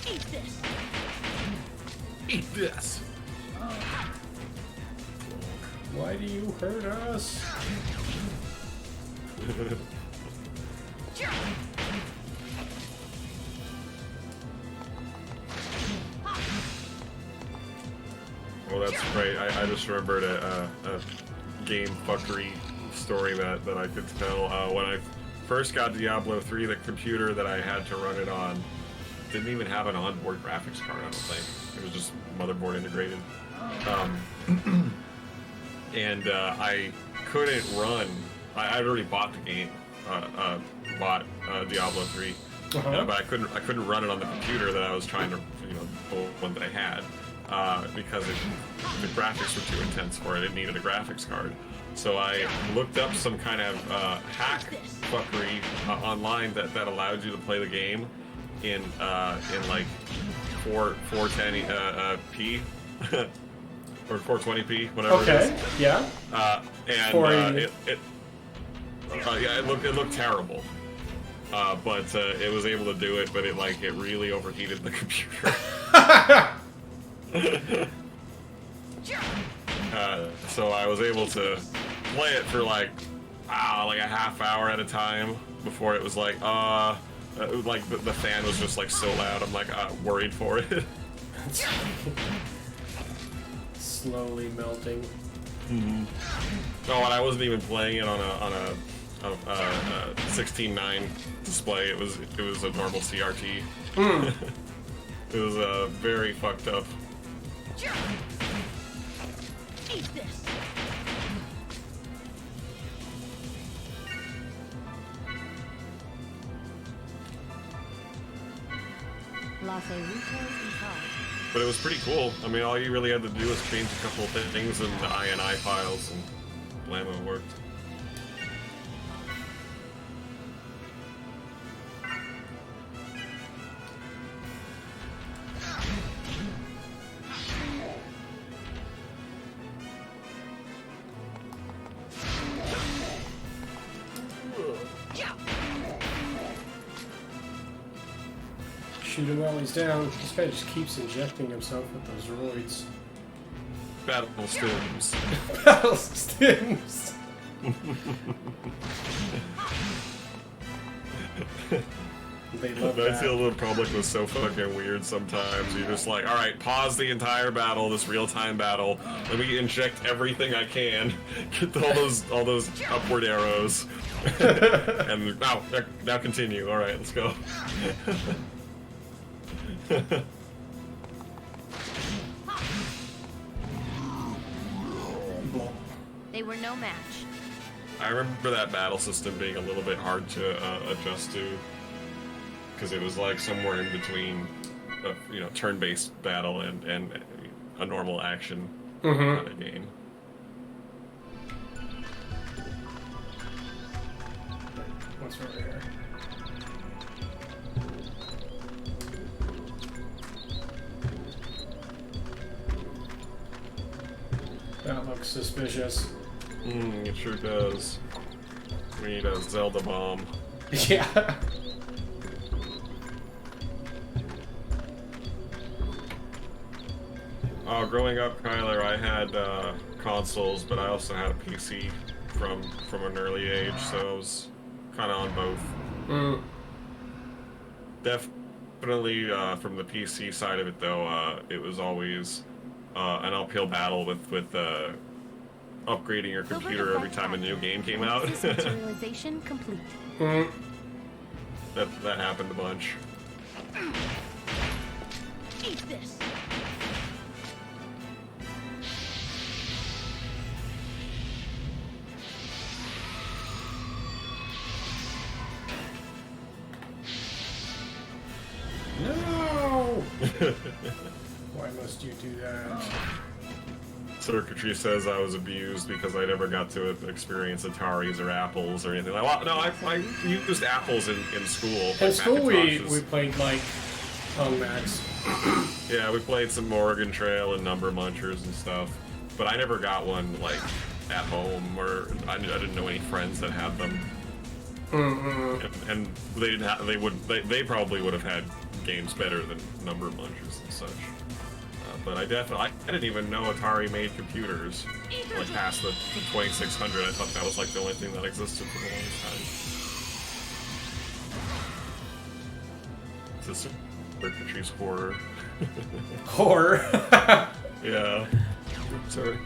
[SPEAKER 8] Eat this.
[SPEAKER 2] Eat this.
[SPEAKER 13] Why do you hurt us?
[SPEAKER 2] Well, that's great. I just remembered a game fuckery story that I could tell. When I first got Diablo 3, the computer that I had to run it on didn't even have an onboard graphics card, I don't think. It was just motherboard integrated. And I couldn't run. I'd already bought the game, bought Diablo 3, but I couldn't run it on the computer that I was trying to, the one that I had, because the graphics were too intense for it. It needed a graphics card. So I looked up some kind of hack fuckery online that allowed you to play the game in like 410p. Or 420p, whatever it is.
[SPEAKER 13] Yeah.
[SPEAKER 2] And it looked terrible. But it was able to do it, but it really overheated the computer. So I was able to play it for like a half hour at a time, before it was like, the fan was just like so loud. I'm like worried for it.
[SPEAKER 13] Slowly melting.
[SPEAKER 2] Mm-hmm. Oh, and I wasn't even playing it on a 16:9 display. It was a normal CRT.
[SPEAKER 13] Mm.
[SPEAKER 2] It was very fucked up.
[SPEAKER 8] Eat this.
[SPEAKER 2] But it was pretty cool. I mean, all you really had to do was change a couple of things in the INI files, and blammo worked.
[SPEAKER 13] Shoot him while he's down. This guy just keeps injecting himself with those roids.
[SPEAKER 2] Battle stims.
[SPEAKER 13] Battle stims. They love
[SPEAKER 2] I
[SPEAKER 13] that.
[SPEAKER 2] feel the Republic was so fucking weird sometimes. You're just like, alright, pause the entire battle, this real-time battle. Let me inject everything I can. Get all those upward arrows. And now continue. Alright, let's go.
[SPEAKER 7] They were no match.
[SPEAKER 2] I remember that battle system being a little bit hard to adjust to, because it was like somewhere in between, turn-based battle and a normal action kind of game.
[SPEAKER 13] What's over here? That looks suspicious.
[SPEAKER 2] It sure does. We need a Zelda bomb.
[SPEAKER 13] Yeah.
[SPEAKER 2] Growing up, Kyler, I had consoles, but I also had a PC from an early age, so I was kind of on both. Definitely from the PC side of it, though, it was always an uphill battle with upgrading your computer every time a new game came out.
[SPEAKER 7] Materialization complete.
[SPEAKER 2] That happened a bunch.
[SPEAKER 8] Eat this.
[SPEAKER 13] No! Why must you do that?
[SPEAKER 2] Circuitry says I was abused because I never got to experience Ataris or Apples or anything. Well, no, I used Apples in school.
[SPEAKER 13] In
[SPEAKER 2] like
[SPEAKER 13] school, we
[SPEAKER 2] Macintoshes.
[SPEAKER 13] played like on Macs.
[SPEAKER 2] Yeah, we played some Oregon Trail and Number Munchers and stuff, but I never got one like at home, or I didn't know any friends that had them. And they didn't have. They probably would have had games better than Number Munchers and such. But I didn't even know Atari made computers. Like past the 2600, I thought that was like the only thing that existed for the longest time. This is Circuitry's horror.
[SPEAKER 13] Horror?
[SPEAKER 2] Yeah. Sorry.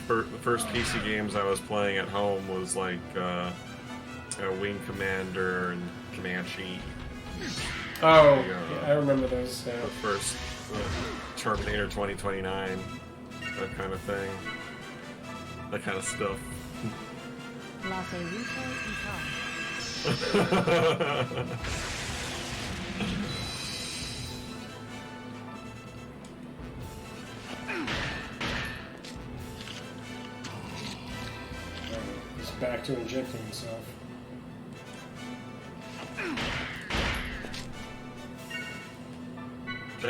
[SPEAKER 2] The first PC games I was playing at home was like Wing Commander and Comanche.
[SPEAKER 13] Oh, yeah, I remember those. Yeah.
[SPEAKER 2] The first Terminator 2029, that kind of thing. That kind of stuff.
[SPEAKER 13] He's back to injecting himself.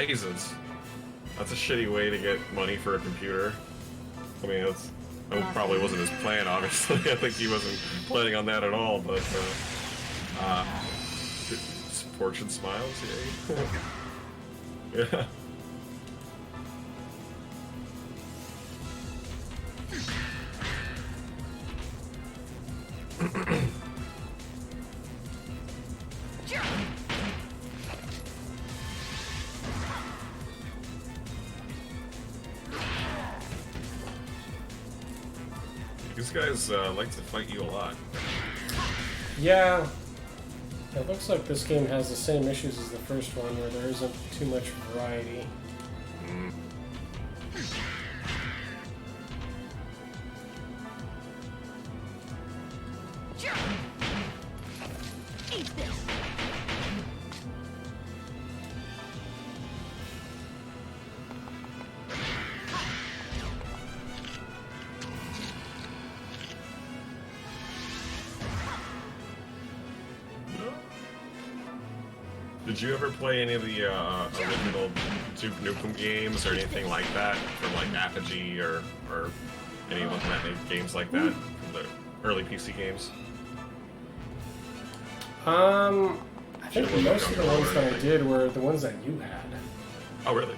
[SPEAKER 2] Jesus. That's a shitty way to get money for a computer. I mean, that probably wasn't his plan, obviously. I think he wasn't planning on that at all, but, fortune smiles, yay. Yeah. These guys like to fight you a lot.
[SPEAKER 13] Yeah. It looks like this game has the same issues as the first one, where there isn't too much variety.
[SPEAKER 2] Mm.
[SPEAKER 8] Eat this.
[SPEAKER 2] Did you ever play any of the original Duke Nukem games or anything like that from like Apogee or any of the games like that from the early PC games?
[SPEAKER 13] I think
[SPEAKER 2] Shit,
[SPEAKER 13] most of the
[SPEAKER 2] Jungle
[SPEAKER 13] ones
[SPEAKER 2] or
[SPEAKER 13] that I
[SPEAKER 2] anything.
[SPEAKER 13] did were the ones that you had.
[SPEAKER 2] Oh, really?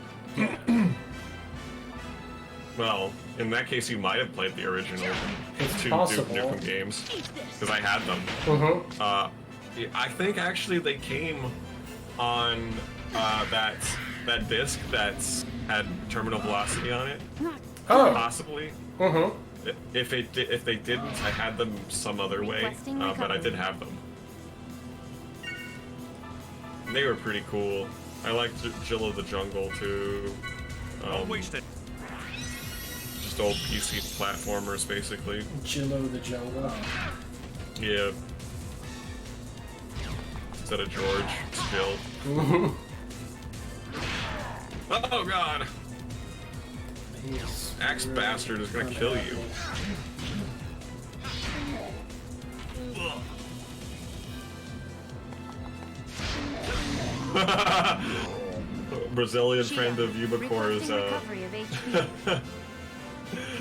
[SPEAKER 2] Well, in that case, you might have played the original
[SPEAKER 13] It's
[SPEAKER 2] two
[SPEAKER 13] possible.
[SPEAKER 2] Duke Nukem games because I had them.
[SPEAKER 13] Mm-hmm.
[SPEAKER 2] I think actually they came on that disc that's had terminal velocity on it.
[SPEAKER 13] Oh.
[SPEAKER 2] Possibly.
[SPEAKER 13] Mm-hmm.
[SPEAKER 2] If they didn't, I had them some other way,
[SPEAKER 7] Requesting
[SPEAKER 2] but I did have them. They were pretty cool. I liked Jill of the Jungle too.
[SPEAKER 16] Don't waste it.
[SPEAKER 2] Just old PC platformers, basically.
[SPEAKER 13] Jillo the Jungle.
[SPEAKER 2] Yeah. Instead of George, it's Jill. Oh god! Axe bastard is gonna kill you. Brazilian friend of Ubicore's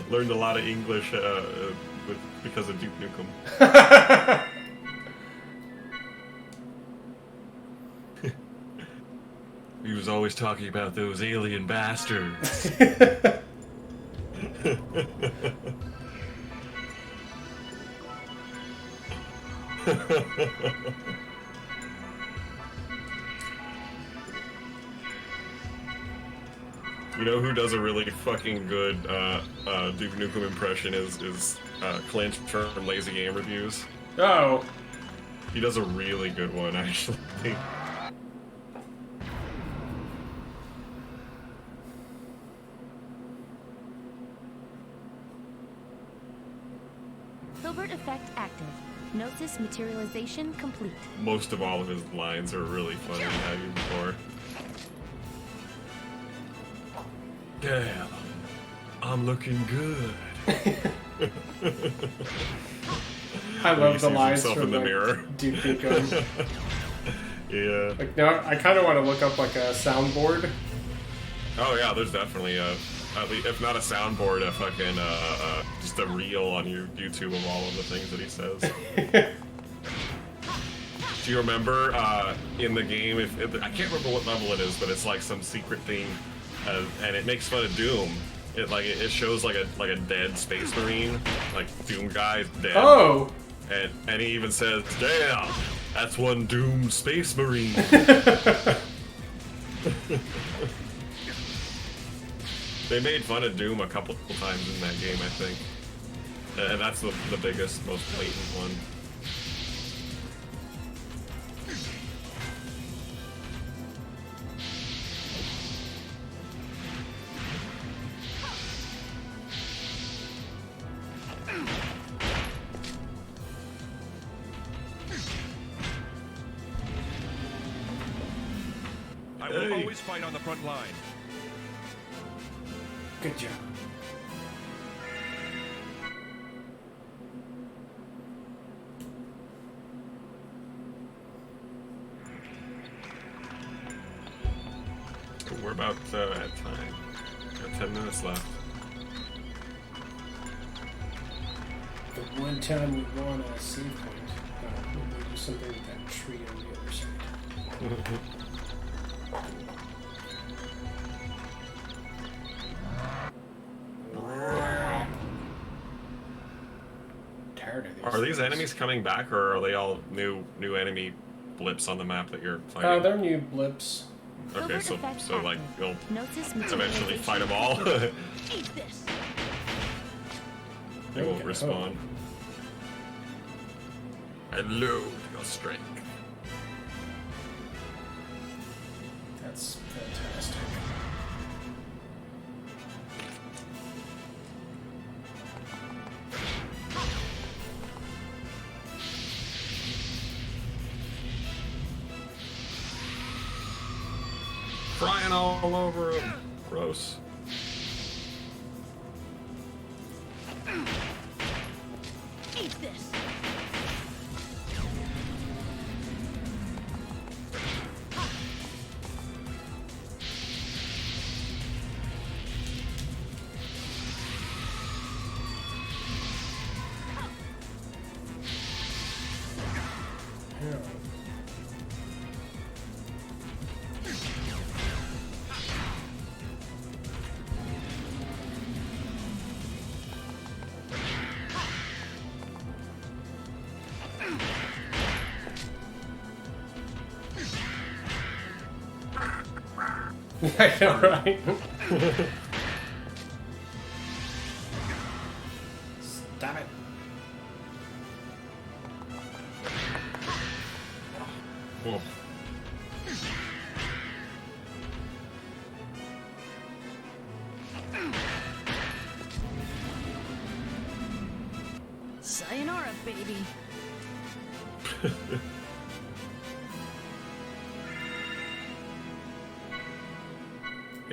[SPEAKER 2] learned a lot of English because of Duke Nukem. He was always talking about those alien bastards. You know who does a really fucking good Duke Nukem impression is Clint from Lazy Game Reviews.
[SPEAKER 13] Oh.
[SPEAKER 2] He does a really good one, actually.
[SPEAKER 7] Filbert effect active. Gnosis materialization complete.
[SPEAKER 2] Most of all of his lines are really funny. Had you before. Damn, I'm looking good.
[SPEAKER 13] I
[SPEAKER 2] When
[SPEAKER 13] love
[SPEAKER 2] he
[SPEAKER 13] the
[SPEAKER 2] sees
[SPEAKER 13] lines
[SPEAKER 2] himself
[SPEAKER 13] from
[SPEAKER 2] in the
[SPEAKER 13] like,
[SPEAKER 2] mirror.
[SPEAKER 13] Duke Nukem.
[SPEAKER 2] Yeah.
[SPEAKER 13] Like now, I kind of want to look up like a soundboard.
[SPEAKER 2] Oh yeah, there's definitely at least, if not a soundboard, a fucking just a reel on your YouTube of all of the things that he says. Do you remember in the game? If I can't remember what level it is, but it's like some secret thing, and it makes fun of Doom. It shows like a dead space marine, like Doom guy's dead.
[SPEAKER 13] Oh.
[SPEAKER 2] And he even says, "Damn, that's one Doom space marine." They made fun of Doom a couple times in that game, I think. And that's the biggest, most blatant one.
[SPEAKER 16] I will always fight on the front line.
[SPEAKER 13] Good job.
[SPEAKER 2] We're about at time. Got 10 minutes left.
[SPEAKER 13] The one time we go on a save point, we'll do something with that tree on the other side. Tired of these.
[SPEAKER 2] Are these enemies coming back, or are they all new enemy blips on the map that you're fighting?
[SPEAKER 13] They're new blips.
[SPEAKER 2] Okay, so like you'll
[SPEAKER 7] Gnosis
[SPEAKER 2] eventually fight them all.
[SPEAKER 8] Eat this.
[SPEAKER 2] They won't respawn. Hello, your strength.
[SPEAKER 13] That's fantastic.
[SPEAKER 2] Frying all over him. Gross.
[SPEAKER 8] Eat this.
[SPEAKER 13] I know, right? Stop it.
[SPEAKER 2] Whoa.
[SPEAKER 5] Sayonara, baby.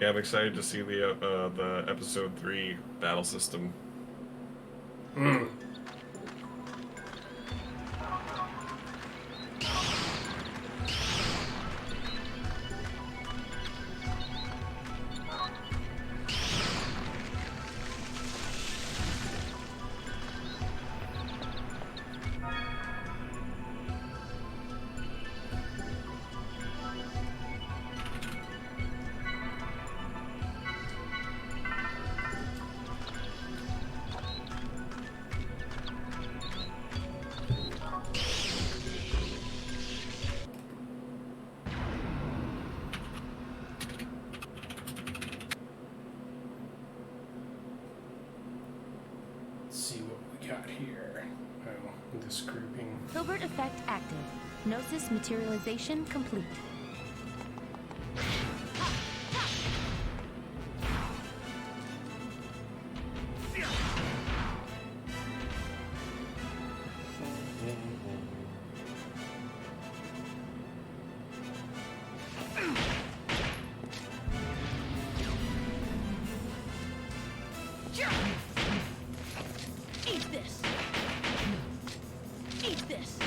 [SPEAKER 2] Yeah, I'm excited to see the episode 3 battle system.
[SPEAKER 13] Let's see what we got here. Oh, this grouping.
[SPEAKER 7] Filbert effect active. Gnosis materialization complete.
[SPEAKER 8] Eat this. Eat this.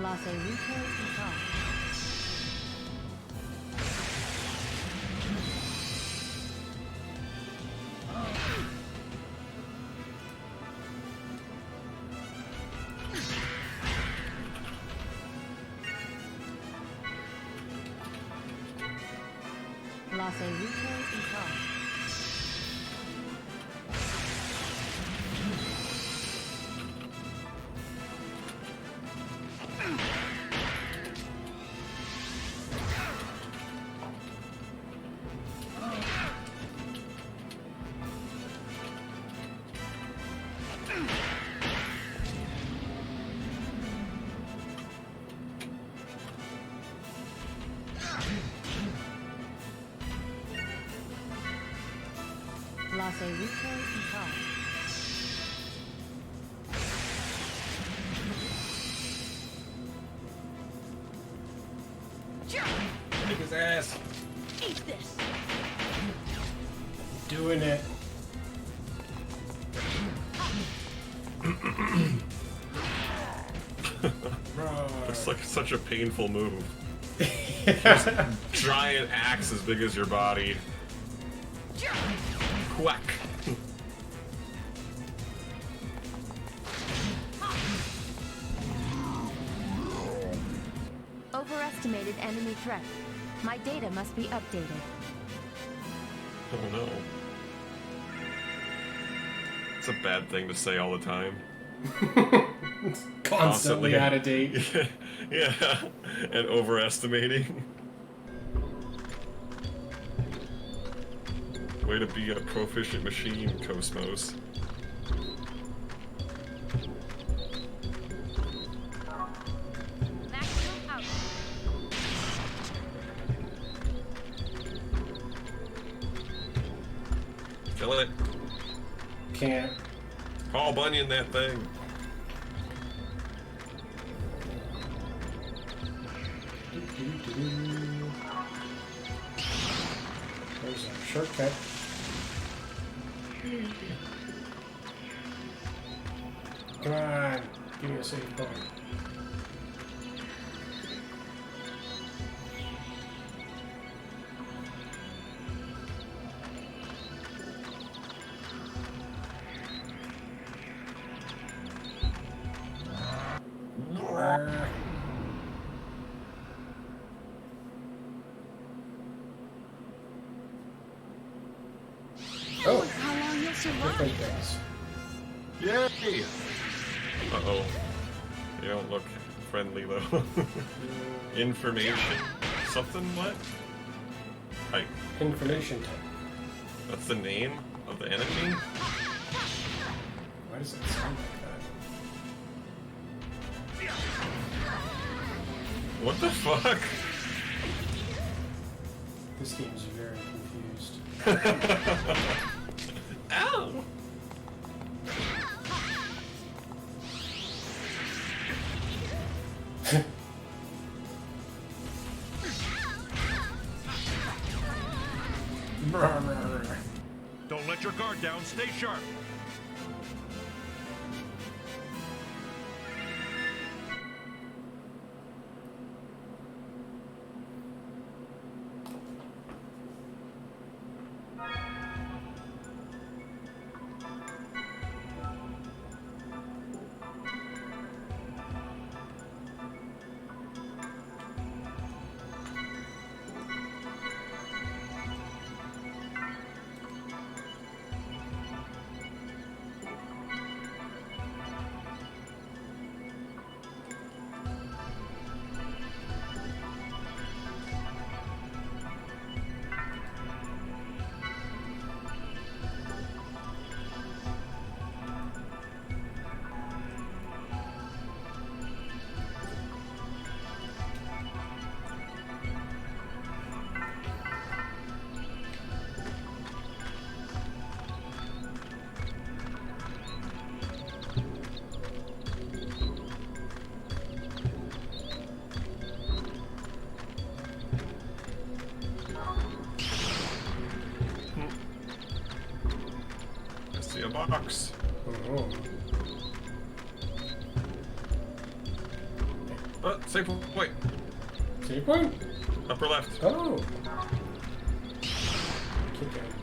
[SPEAKER 7] Lasse Ruto Ital. Lasse Ruto Ital. Lasse Ruto Ital.
[SPEAKER 2] Kick his ass.
[SPEAKER 8] Eat this.
[SPEAKER 13] Doing it.
[SPEAKER 2] Looks like such a painful move. Just giant axe as big as your body. Quack.
[SPEAKER 7] Overestimated enemy threat. My data must be updated.
[SPEAKER 2] Oh no. It's a bad thing to say all the time.
[SPEAKER 13] Constantly out of date.
[SPEAKER 2] Yeah, and overestimating. Way to be a proficient machine, Cosmos. Kill it.
[SPEAKER 13] Can't.
[SPEAKER 2] Paul Bunyan that thing.
[SPEAKER 13] There's a shortcut. Come on, give me a save point. Oh,
[SPEAKER 5] How long you'll
[SPEAKER 13] different
[SPEAKER 5] survive?
[SPEAKER 13] things.
[SPEAKER 2] Yay! Uh-oh. You don't look friendly, though. Information. Something what? Type.
[SPEAKER 13] Information type.
[SPEAKER 2] That's the name of the enemy?
[SPEAKER 13] Why does it sound like that?
[SPEAKER 2] What the fuck?
[SPEAKER 13] This game's very confused.
[SPEAKER 2] Ow!
[SPEAKER 16] Don't let your guard down. Stay sharp.
[SPEAKER 2] I see a box. Save point.
[SPEAKER 13] Save point?
[SPEAKER 2] Upper left.
[SPEAKER 13] Oh. Keep going.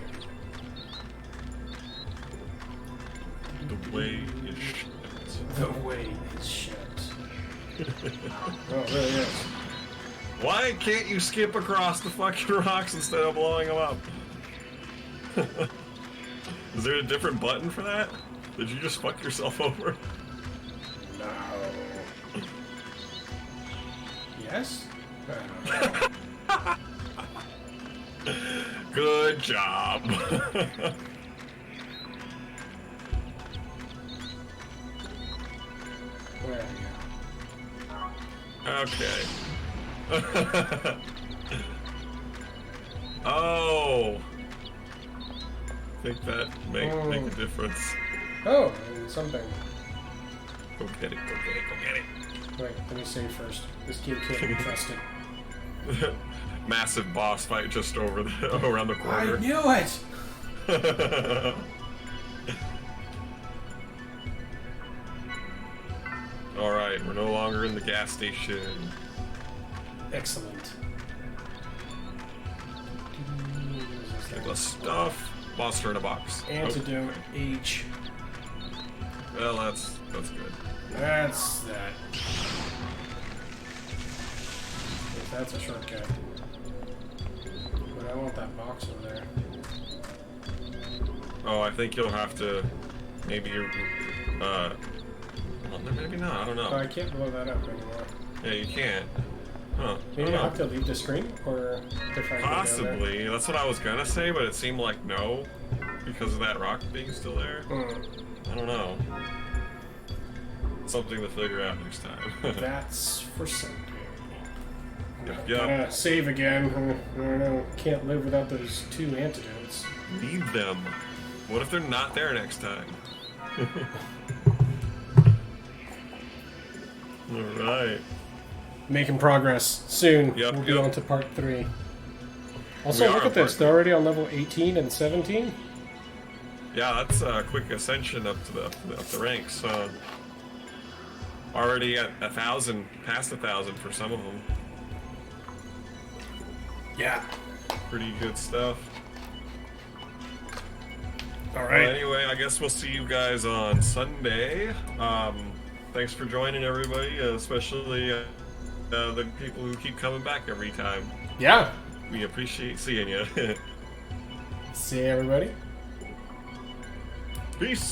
[SPEAKER 2] The way is shit.
[SPEAKER 13] The way is shit. Oh, it really is.
[SPEAKER 2] Why can't you skip across the fucking rocks instead of blowing them up? Is there a different button for that? Did you just fuck yourself over?
[SPEAKER 13] No. Yes?
[SPEAKER 2] Good job.
[SPEAKER 13] Where are you?
[SPEAKER 2] Okay. Oh. I think that make a difference.
[SPEAKER 13] Oh, something.
[SPEAKER 2] Go get it, go get it, go get it.
[SPEAKER 13] Wait, let me save first. This game can't be trusted.
[SPEAKER 2] Massive boss fight just over the around the corner.
[SPEAKER 13] I knew it!
[SPEAKER 2] Alright, we're no longer in the gas station.
[SPEAKER 13] Excellent.
[SPEAKER 2] Less stuff. Monster in a box.
[SPEAKER 13] Antidote H.
[SPEAKER 2] Well, that's good.
[SPEAKER 13] That's that. That's a shortcut. But I want that box over there.
[SPEAKER 2] Oh, I think you'll have to maybe well, maybe not, I don't know.
[SPEAKER 13] Oh, I can't blow that up anymore.
[SPEAKER 2] Yeah, you can't. Huh.
[SPEAKER 13] Maybe I have to leave the screen, or if I
[SPEAKER 2] possibly. That's what I was gonna say, but it seemed like no, because of that rock being still there. I don't know. Something to figure out next time.
[SPEAKER 13] That's for Sunday.
[SPEAKER 2] Yep.
[SPEAKER 13] Gotta save again. I don't know. Can't live without those 2 antidotes.
[SPEAKER 2] Need them. What if they're not there next time? Alright.
[SPEAKER 13] Making progress. Soon. We'll be on to part 3. Also, look at this. They're already on level 18 and 17.
[SPEAKER 2] Yeah, that's a quick ascension up to the ranks. Already at 1,000, past 1,000 for some of them.
[SPEAKER 13] Yeah.
[SPEAKER 2] Pretty good stuff.
[SPEAKER 13] Alright.
[SPEAKER 2] Well, anyway, I guess we'll see you guys on Sunday. Thanks for joining, everybody, especially the people who keep coming back every time.
[SPEAKER 13] Yeah.
[SPEAKER 2] We appreciate seeing you.
[SPEAKER 13] See you, everybody.
[SPEAKER 2] Peace.